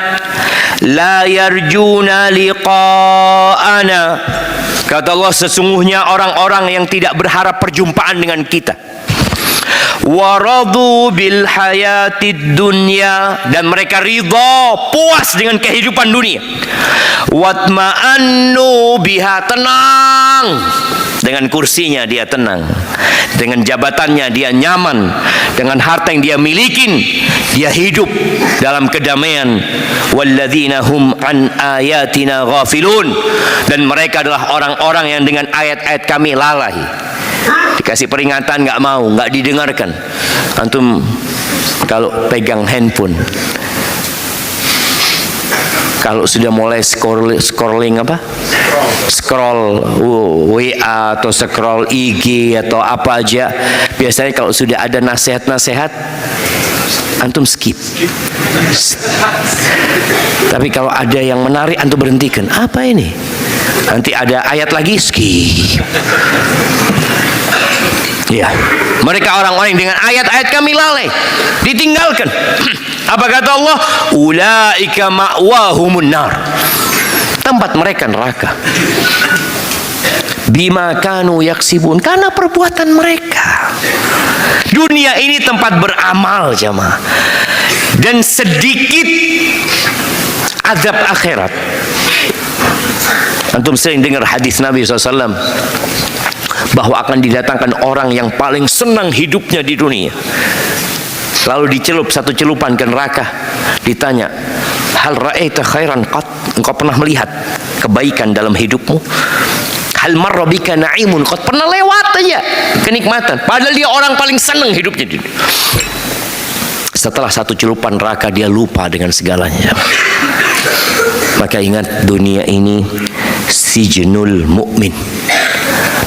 la yarjuna liqa'ana. Kata Allah, sesungguhnya orang-orang yang tidak berharap perjumpaan dengan kita. Waradu bil hayatid dunya, dan mereka ridha, puas dengan kehidupan dunia. Watma'annu biha, tenang dengan kursinya dia tenang, dengan jabatannya dia nyaman, dengan harta yang dia milikin dia hidup dalam kedamaian. Walladzina hum an ayatina ghafilun, dan mereka adalah orang-orang yang dengan ayat-ayat kami lalai. Dikasih peringatan nggak mau, nggak didengarkan. Antum kalau pegang handphone, kalau sudah mulai scrolling apa? Scroll WA atau scroll IG atau apa aja, biasanya kalau sudah ada nasihat-nasihat, antum skip. Tapi kalau ada yang menarik, antum berhentikan. Apa ini? Nanti ada ayat lagi, skip. Ya, mereka orang-orang dengan ayat-ayat kami lalai, ditinggalkan. Apa kata Allah? Ulaika ma'wahumun nar, tempat mereka neraka. Bima kanu yaksibun, karena perbuatan mereka. Dunia ini tempat beramal jamaah, dan sedikit azab akhirat. Antum sering dengar hadis Nabi SAW bahwa akan didatangkan orang yang paling senang hidupnya di dunia, lalu dicelup satu celupan ke neraka. Ditanya, hal ra'aita khairan qat, engkau pernah melihat kebaikan dalam hidupmu? Hal marra bika na'imun qat, pernah lewat aja kenikmatan, padahal dia orang paling senang hidupnya di dunia. Setelah satu celupan neraka dia lupa dengan segalanya. Maka ingat, dunia ini sijnul mu'min,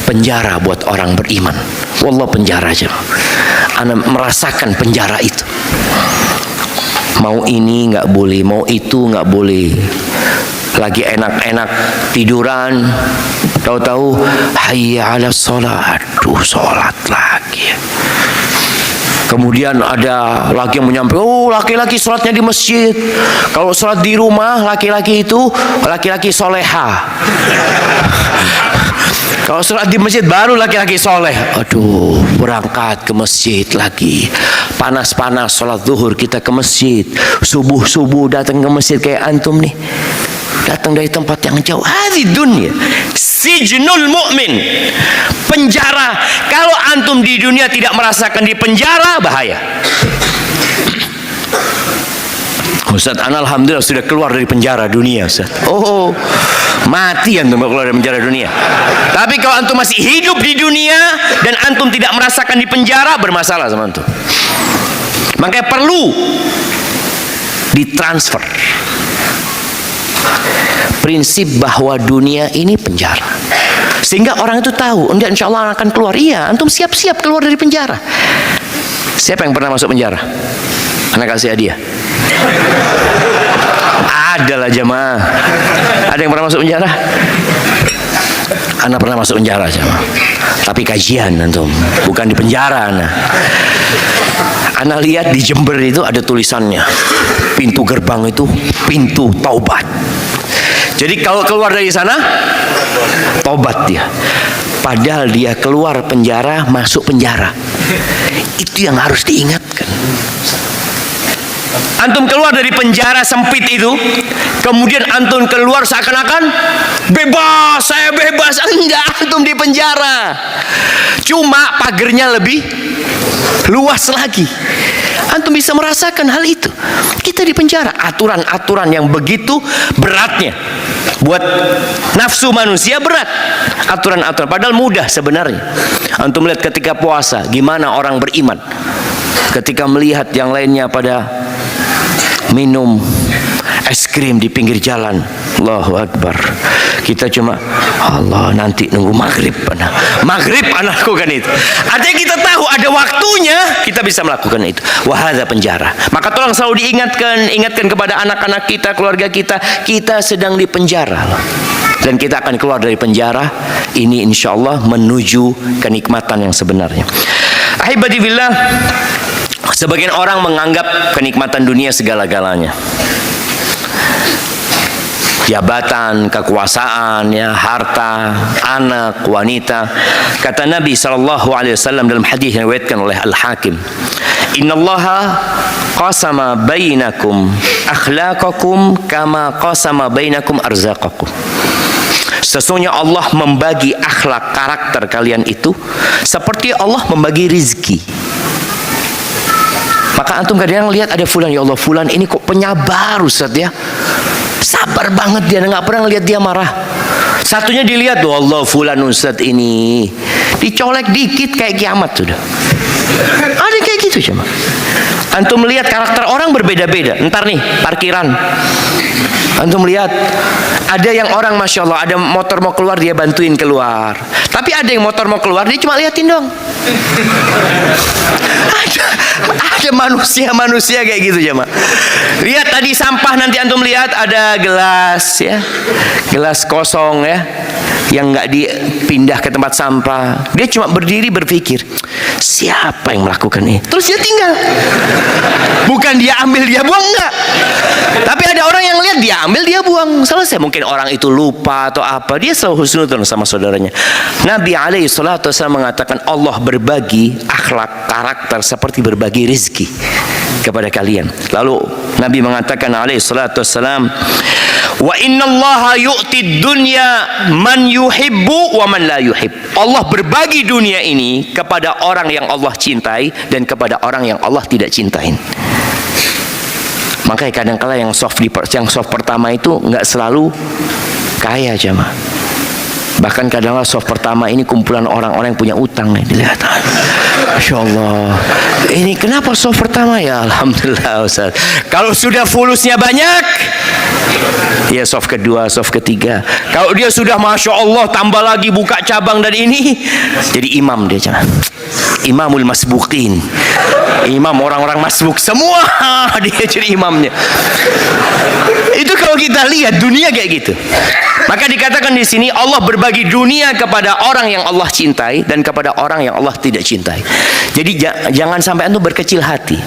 penjara buat orang beriman. Wallah, penjara aja. Ana merasakan penjara itu. Mau ini nggak boleh, mau itu nggak boleh. Lagi enak-enak tiduran, tahu-tahu hayya 'alas shalah, aduh sholat lagi. Kemudian ada lagi yang menyampaikan, oh laki-laki sholatnya di masjid. Kalau sholat di rumah, laki-laki itu laki-laki soleha. Kalau sholat di masjid baru laki-laki soleh. Aduh, berangkat ke masjid lagi. Panas-panas sholat zuhur kita ke masjid. Subuh-subuh datang ke masjid kayak antum nih. Datang dari tempat yang jauh. Hadhi dunia sijnul mu'min, penjara. Kalau antum di dunia tidak merasakan di penjara, bahaya. Ustaz, ana alhamdulillah sudah keluar dari penjara dunia, Ustaz. Oh, mati antum keluar dari penjara dunia. Tapi kalau antum masih hidup di dunia dan antum tidak merasakan di penjara, bermasalah sama antum. Makanya perlu ditransfer prinsip bahwa dunia ini penjara, sehingga orang itu tahu, enggak, insya Allah akan keluar. Iya, antum siap-siap keluar dari penjara. Siapa yang pernah masuk penjara? Anak kasih hadiah. Adalah jamaah. Ada yang pernah masuk penjara? Anak pernah masuk penjara jamaah. Tapi kajian antum, bukan di penjara. Anak lihat di Jember itu ada tulisannya, pintu gerbang itu pintu taubat. Jadi kalau keluar dari sana, taubat dia. Padahal dia keluar penjara, masuk penjara. Itu yang harus diingatkan. Antum keluar dari penjara sempit itu, kemudian antum keluar seakan-akan bebas, saya bebas. Enggak, antum di penjara. Cuma pagernya lebih luas lagi. Antum bisa merasakan hal itu. Kita di penjara, aturan-aturan yang begitu beratnya. Buat nafsu manusia berat aturan-aturan, padahal mudah sebenarnya. Antum lihat ketika puasa, gimana orang beriman ketika melihat yang lainnya pada minum es krim di pinggir jalan. Allahu Akbar. Kita cuma Allah, nanti nunggu maghrib anak lakukan itu. Artinya kita tahu ada waktunya kita bisa melakukan itu. Wahada penjara. Maka tolong selalu ingatkan kepada anak-anak kita, keluarga kita sedang di penjara loh. Dan kita akan keluar dari penjara ini insyaallah menuju kenikmatan yang sebenarnya. Ahibati billah, sebagian orang menganggap kenikmatan dunia segala-galanya. Jabatan, kekuasaan, ya, harta, anak, wanita. Kata Nabi SAW dalam hadis yang diriwayatkan oleh Al-Hakim, Innallaha qasama bainakum akhlaqakum kama qasama bainakum arzaqakum. Sesungguhnya Allah membagi akhlak karakter kalian itu seperti Allah membagi rizki. Maka antum kadang lihat ada fulan, ya Allah, fulan ini kok penyabar Ustaz ya. Sabar banget dia, nggak pernah lihat dia marah. Satunya dilihat, oh Allah, fulan Ustaz ini dicolek dikit kayak kiamat sudah. Ada kayak gitu cuma. Antum melihat karakter orang berbeda-beda. Ntar nih parkiran, antum lihat ada yang orang masya Allah, ada motor mau keluar dia bantuin keluar. Tapi ada yang motor mau keluar dia cuma liatin dong. Ada manusia kayak gitu ya, Mak. Lihat tadi sampah, nanti antum lihat ada gelas ya, gelas kosong ya, yang nggak dipindah ke tempat sampah. Dia cuma berdiri berpikir, siapa yang melakukan ini? Terus dia tinggal. Bukan dia ambil dia buang, enggak. Tapi ada orang yang lihat dia ambil dia buang, selesai. Mungkin orang itu lupa atau apa, dia selalu husnudzon sama saudaranya. Nabi SAW mengatakan Allah berbagi akhlak karakter seperti berbagi rizki kepada kalian. Lalu Nabi mengatakan SAW, wa innallaha yu'tid dunya man yuhibbu wa man la yuhib. Allah berbagi dunia ini kepada orang yang Allah cintai dan kepada orang yang Allah tidak cintain. Makanya kadang-kala yang soft pertama itu nggak selalu kaya jemaah. Bahkan kadang-kala soft pertama ini kumpulan orang-orang yang punya utang nih, dilihat. Masya Allah, ini kenapa soft pertama? Ya Alhamdulillah Ustaz. Kalau sudah fulusnya banyak, ya soft kedua, soft ketiga. Kalau dia sudah Masya Allah tambah lagi buka cabang dan ini, jadi imam dia jangan. Imamul masbuqin, imam orang-orang masbuk semua, dia jadi imamnya. Itu kalau kita lihat dunia kayak gitu. Maka dikatakan di sini Allah berbagi dunia kepada orang yang Allah cintai dan kepada orang yang Allah tidak cintai. Jadi jangan sampai antum berkecil hati.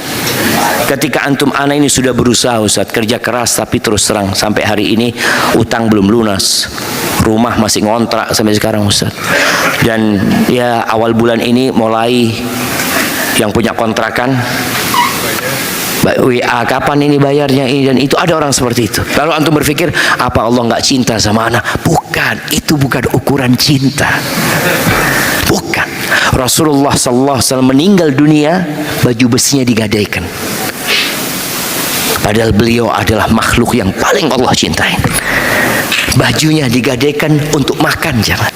Ketika antum anak ini sudah berusaha Ustaz, kerja keras, tapi terus terang sampai hari ini utang belum lunas. Rumah masih ngontrak sampai sekarang Ustaz. Dan ya awal bulan ini mulai yang punya kontrakan WA, kapan ini bayarnya ini dan itu, ada orang seperti itu. Lalu antum berpikir apa Allah nggak cinta sama anak? Bukan, itu bukan ukuran cinta. Bukan. Rasulullah SAW meninggal dunia, baju besinya digadaikan. Padahal beliau adalah makhluk yang paling Allah cintai. Bajunya digadaikan untuk makan, jangan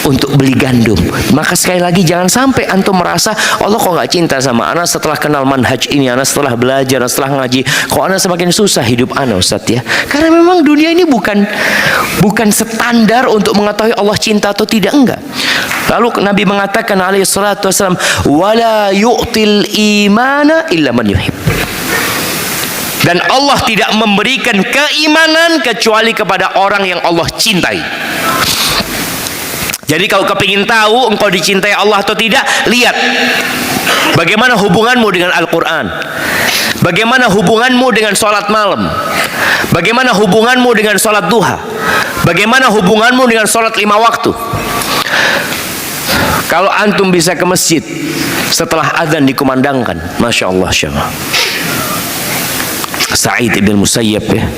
untuk beli gandum. Maka sekali lagi jangan sampai antum merasa Allah kok nggak cinta sama anak setelah kenal manhaj ini, anak setelah belajar, setelah ngaji, kok anak semakin susah hidup anak Ustaz ya. Karena memang dunia ini bukan standar untuk mengetahui Allah cinta atau tidak, enggak. Lalu Nabi mengatakan alaihi salatu wasallam, wala yu'til imana illa man yuhib. Dan Allah tidak memberikan keimanan kecuali kepada orang yang Allah cintai. Jadi kalau kepingin tahu engkau dicintai Allah atau tidak, lihat bagaimana hubunganmu dengan Al-Quran, Bagaimana hubunganmu dengan sholat malam? Bagaimana hubunganmu dengan sholat duha? Bagaimana hubunganmu dengan sholat 5 waktu? Kalau antum bisa ke masjid setelah azan dikumandangkan, Masya Allah, Sa'id ibn Musayyib ya.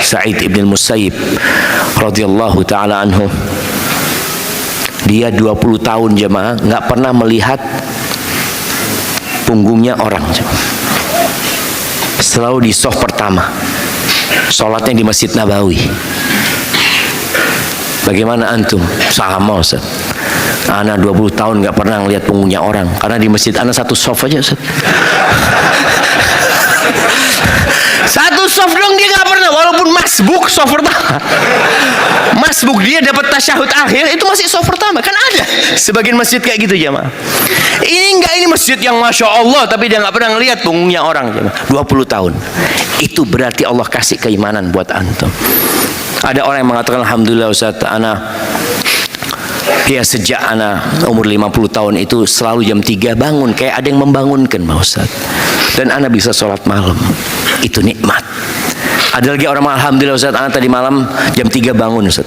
Sa'id ibn Musayyib radhiyallahu ta'ala anhu, dia 20 tahun jemaah nggak pernah melihat punggungnya orang. Selalu di shaf pertama, sholatnya di Masjid Nabawi. Bagaimana antum? Sama Ustaz. Ana 20 tahun nggak pernah ngelihat punggungnya orang, karena di masjid ana satu shaf aja Ustaz. Satu shaf dong dia nggak pernah, walaupun masbuk shaf pertama. Masbuk dia dapat tasyahud akhir itu masih shaf pertama, kan ada sebagian masjid kayak gitu jemaah. Ini masjid yang Masya Allah, tapi dia nggak pernah ngelihat punggungnya orang jemaah. 20 tahun. Itu berarti Allah kasih keimanan buat antum. Ada orang yang mengatakan, alhamdulillah Ustaz, ya sejak anak umur 50 tahun itu selalu jam 3 bangun, kayak ada yang membangunkan Pak Ustaz. Dan anak bisa sholat malam. Itu nikmat. Ada lagi orang, alhamdulillah Ustaz, anak tadi malam jam 3 bangun Ustaz.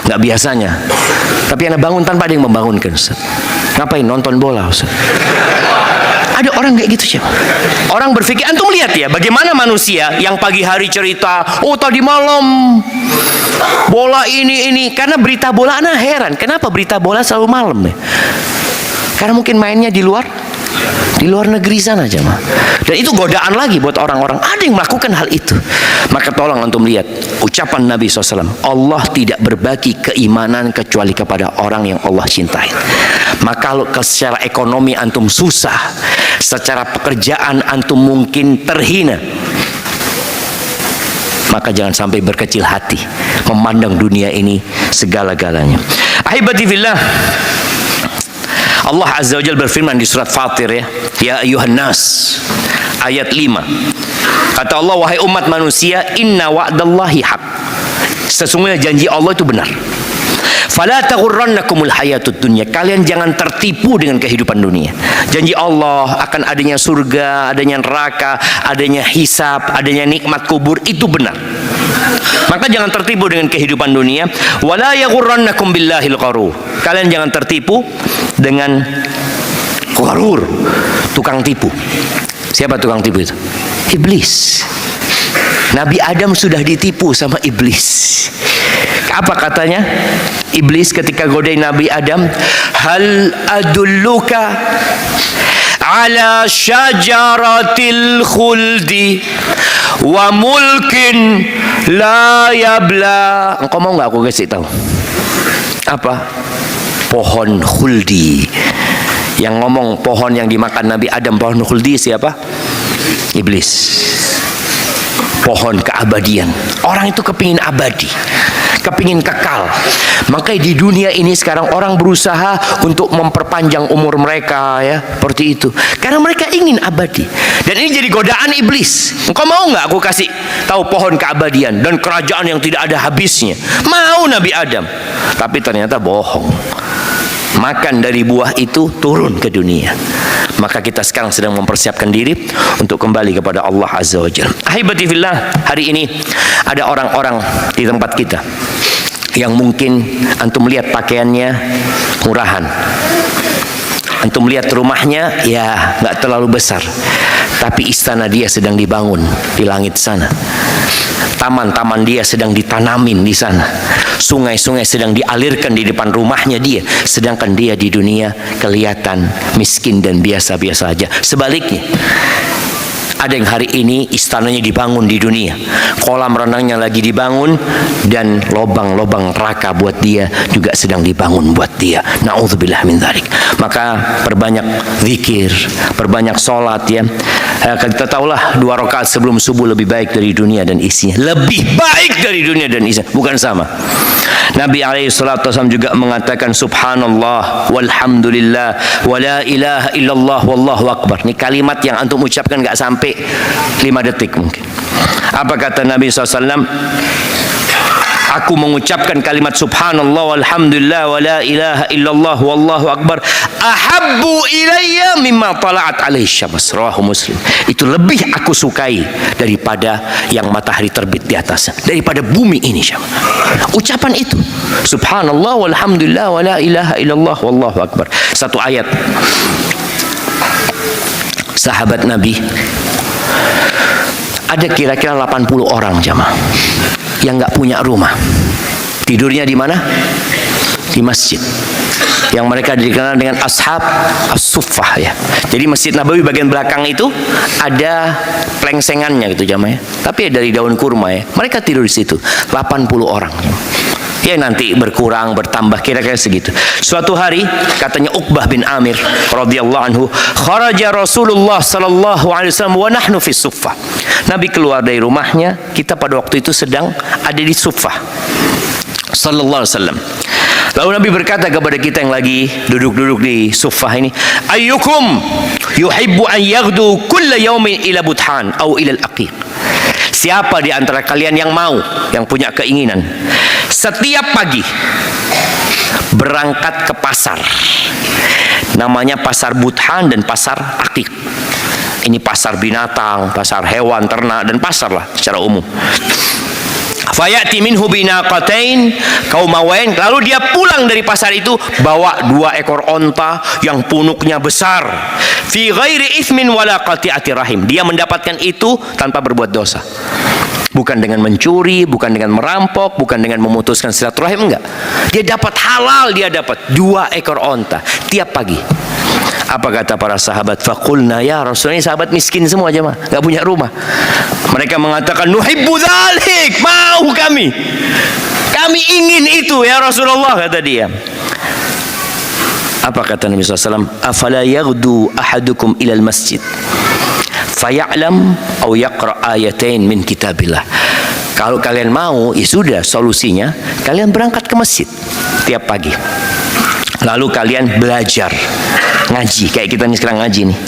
Nggak biasanya. Tapi anak bangun tanpa ada yang membangunkan Ustaz. Ngapain? Nonton bola Ustaz. Ada orang kayak gitu siapa? Orang berpikir, antum lihat ya, bagaimana manusia yang pagi hari cerita, oh tadi malam bola ini, karena berita bola anak heran, kenapa berita bola selalu malam ya? Karena mungkin mainnya di luar negeri sana jemaah. Dan itu godaan lagi buat orang-orang. Ada yang melakukan hal itu. Maka tolong antum lihat ucapan Nabi SAW, Allah tidak berbagi keimanan kecuali kepada orang yang Allah cintai. Maka kalau secara ekonomi antum susah, secara pekerjaan antum mungkin terhina, maka jangan sampai berkecil hati memandang dunia ini segala-galanya. Ahibati fillah, Allah Azza wa Jalla berfirman di surat Fatir ya, ya ayuhan nas, ayat 5. Kata Allah, wahai umat manusia, inna wa'dallahi haq. Sesungguhnya janji Allah itu benar. Fala taghurrannakumul hayatud dunya. Kalian jangan tertipu dengan kehidupan dunia. Janji Allah akan adanya surga, adanya neraka, adanya hisab, adanya nikmat kubur, itu benar. Maka jangan tertipu dengan kehidupan dunia. Wala yaghurrannakum billahil gharur. Kalian jangan tertipu dengan gharur, tukang tipu. Siapa tukang tipu itu? Iblis. Nabi Adam sudah ditipu sama iblis. Apa katanya iblis ketika godain Nabi Adam? Hal adulluka ala syajaratil khuldi wa mulkin la yabla. Engkau mau nggak aku kasih tahu apa pohon khuldi? Yang ngomong pohon yang dimakan Nabi Adam, pohon khuldi siapa? Iblis. Pohon keabadian. Orang itu kepingin abadi, kepingin kekal. Makanya di dunia ini sekarang orang berusaha untuk memperpanjang umur mereka ya, seperti itu. Karena mereka ingin abadi. Dan ini jadi godaan iblis. Engkau mau nggak aku kasih tahu pohon keabadian dan kerajaan yang tidak ada habisnya? Mau Nabi Adam. Tapi ternyata bohong. Makan dari buah itu turun ke dunia. Maka kita sekarang sedang mempersiapkan diri untuk kembali kepada Allah Azza wa Jalla. Ahibati fillah, hari ini ada orang-orang di tempat kita yang mungkin antum lihat pakaiannya murahan, antum lihat rumahnya ya nggak terlalu besar, tapi istana dia sedang dibangun di langit sana. Taman-taman dia sedang ditanamin di sana. Sungai-sungai sedang dialirkan di depan rumahnya dia. Sedangkan dia di dunia kelihatan miskin dan biasa-biasa aja. Sebaliknya, ada yang hari ini istananya dibangun di dunia, kolam renangnya lagi dibangun, dan lobang-lobang neraka buat dia juga sedang dibangun buat dia. Na'udzubillah min dzalik. Maka perbanyak zikir, perbanyak sholat ya. Kita tahulah 2 rakaat sebelum subuh lebih baik dari dunia dan isinya. Lebih baik dari dunia dan isinya, bukan sama. Nabi SAW juga mengatakan subhanallah walhamdulillah wa la ilaha illallah wallahu akbar. Ini kalimat yang antum ucapkan gak sampai 5 detik mungkin. Apa kata Nabi SAW? Aku mengucapkan kalimat subhanallah walhamdulillah wa la ilaha illallah wallahu akbar ahabbu ilayya mimma tala'at alaihi syams. Rawahu Muslim. Itu lebih aku sukai daripada yang matahari terbit di atasnya, daripada bumi ini. Ucapan itu subhanallah walhamdulillah wa la ilaha illallah wallahu akbar. Satu ayat. Sahabat Nabi ada kira-kira 80 orang jamaah yang nggak punya rumah. Tidurnya di mana? Di masjid. Yang mereka dikenal dengan ashab as-suffah ya. Jadi Masjid Nabawi bagian belakang itu ada plengsengannya gitu jamaah ya. Tapi dari daun kurma ya. Mereka tidur di situ. 80 orang. Ya nanti berkurang, bertambah, kira-kira segitu. Suatu hari katanya Uqbah bin Amir radhiyallahu anhu, kharaja Rasulullah sallallahu alaihi wasallam wa nahnu fi suffah. Nabi keluar dari rumahnya, kita pada waktu itu sedang ada di suffah. Sallallahu alaihi wasallam. Lalu Nabi berkata kepada kita yang lagi duduk-duduk di suffah ini, ayyukum yuhibbu an yaghdu kulla yawmin ila Budhan au ila al-Aqiq. Siapa di antara kalian yang mau, yang punya keinginan setiap pagi berangkat ke pasar, namanya pasar Budhan dan pasar Aqiq. Ini pasar binatang, pasar hewan, ternak, dan pasar lah secara umum. Fayati minhu binaqatain qaumawain, lalu dia pulang dari pasar itu bawa 2 ekor onta yang punuknya besar. Fi ghairi itsmin wala qati'ati rahim. Dia mendapatkan itu tanpa berbuat dosa. Bukan dengan mencuri, bukan dengan merampok, bukan dengan memutuskan silaturahim, enggak. Dia dapat halal, dia dapat 2 ekor onta tiap pagi. Apa kata para sahabat? Faqulna ya Rasulullah, ini sahabat miskin semua aja mah, enggak punya rumah. Mereka mengatakan nuhibbu dzalik, mau kami. Kami ingin itu ya Rasulullah, kata dia. Apa kata Nabi SAW? Afala yaghdu ahadukum ilal masjid faya'lam au yaqra ayatain min kitabillah. Kalau kalian mau, ya sudah, solusinya kalian berangkat ke masjid tiap pagi, lalu kalian belajar ngaji kayak kita nih sekarang ngaji nih.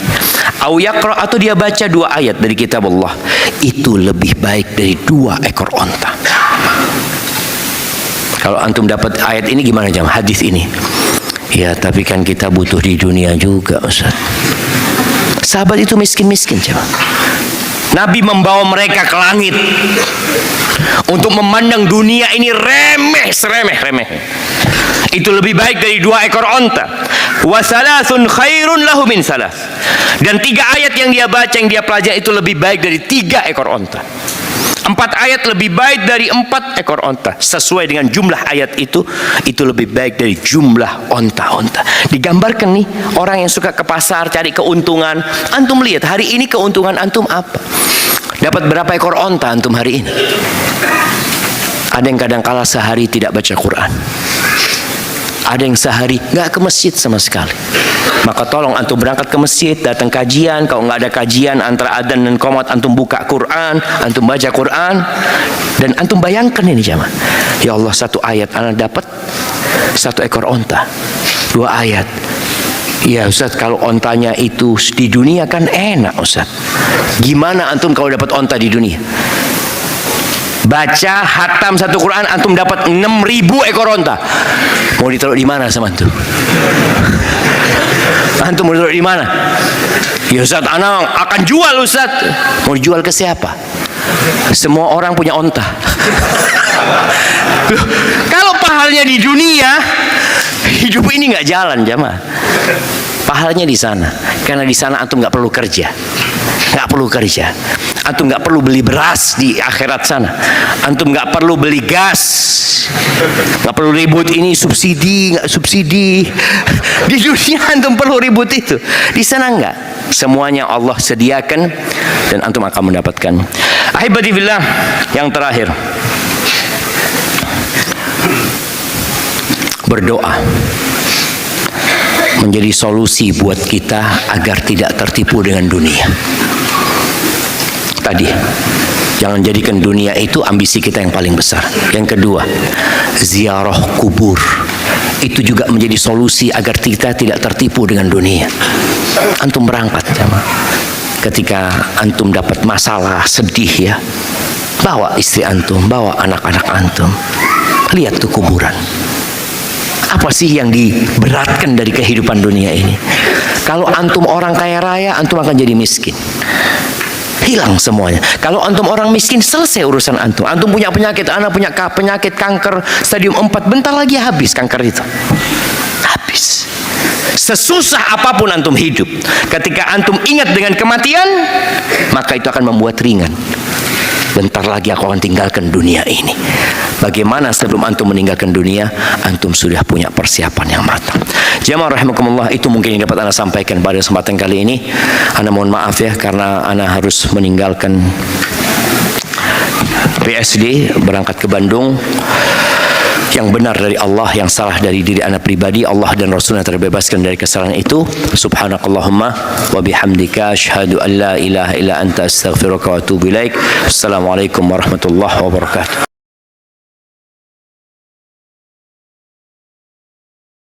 Au yaqra, atau dia baca 2 ayat dari kitab Allah. Itu lebih baik dari 2 ekor onta. Kalau antum dapat ayat ini gimana jam hadis ini? Ya tapi kan kita butuh di dunia juga Ustaz. Sahabat itu miskin-miskin coba. Nabi membawa mereka ke langit untuk memandang dunia ini remeh, seremeh-remeh. Itu lebih baik dari 2 ekor onta. Wa salasun khairun lahu min salas. Dan 3 ayat yang dia baca, yang dia pelajari itu lebih baik dari 3 ekor onta. 4 ayat lebih baik dari 4 ekor onta. Sesuai dengan jumlah ayat itu lebih baik dari jumlah onta-onta. Digambarkan nih, orang yang suka ke pasar cari keuntungan. Antum lihat hari ini keuntungan antum apa? Dapat berapa ekor onta antum hari ini? Ada yang kadang kala sehari tidak baca Quran. Ada yang sehari nggak ke masjid sama sekali. Maka tolong antum berangkat ke masjid, datang kajian. Kalau nggak ada kajian antara adzan dan qomat, antum buka Quran, antum baca Quran, dan antum bayangkan ini jamaah. Ya Allah, 1 ayat anak dapat 1 ekor onta, 2 ayat. Ya Ustaz, kalau ontanya itu di dunia kan enak Ustaz. Gimana antum kalau dapat onta di dunia? Baca hatam 1 Quran antum dapat 6.000 ekor onta. Mau ditaruh di mana sama antum? Antum mau ditaruh di mana? Ya Ustaz, anak akan jual Ustaz. Mau dijual ke siapa? Semua orang punya onta. Loh, kalau pahalnya di dunia, hidup ini nggak jalan jamaah. Pahalnya di sana, karena di sana antum nggak perlu kerja, nggak perlu kerja. Antum nggak perlu beli beras di akhirat sana. Antum nggak perlu beli gas, nggak perlu ribut ini subsidi nggak subsidi. Di dunia antum perlu ribut itu, di sana nggak. Semuanya Allah sediakan dan antum akan mendapatkan. Ahibati fillah, yang terakhir, berdoa menjadi solusi buat kita agar tidak tertipu dengan dunia. Tadi, jangan jadikan dunia itu ambisi kita yang paling besar. Yang kedua, ziarah kubur. Itu juga menjadi solusi agar kita tidak tertipu dengan dunia. Antum berangkat, ketika antum dapat masalah, sedih ya, bawa istri antum, bawa anak-anak antum. Lihat tuh kuburan. Apa sih yang diberatkan dari kehidupan dunia ini? Kalau antum orang kaya raya, antum akan jadi miskin. Hilang semuanya. Kalau antum orang miskin, selesai urusan antum. Antum punya penyakit, anak punya penyakit kanker stadium 4, bentar lagi habis kanker itu. Habis. Sesusah apapun antum hidup, ketika antum ingat dengan kematian, maka itu akan membuat ringan. Bentar lagi aku akan tinggalkan dunia ini. Bagaimana sebelum antum meninggalkan dunia, antum sudah punya persiapan yang matang. Jamaah rahimakumullah, itu mungkin yang dapat Ana sampaikan pada kesempatan kali ini. Ana mohon maaf ya, karena Ana harus meninggalkan PSD, berangkat ke Bandung. Yang benar dari Allah, yang salah dari diri anak pribadi. Allah dan Rasulnya terbebaskan dari kesalahan itu. Subhanakallahumma wa bihamdika asyhadu an la ilaha illa anta astaghfiruka wa atubu ilaik. Assalamualaikum warahmatullahi wabarakatuh.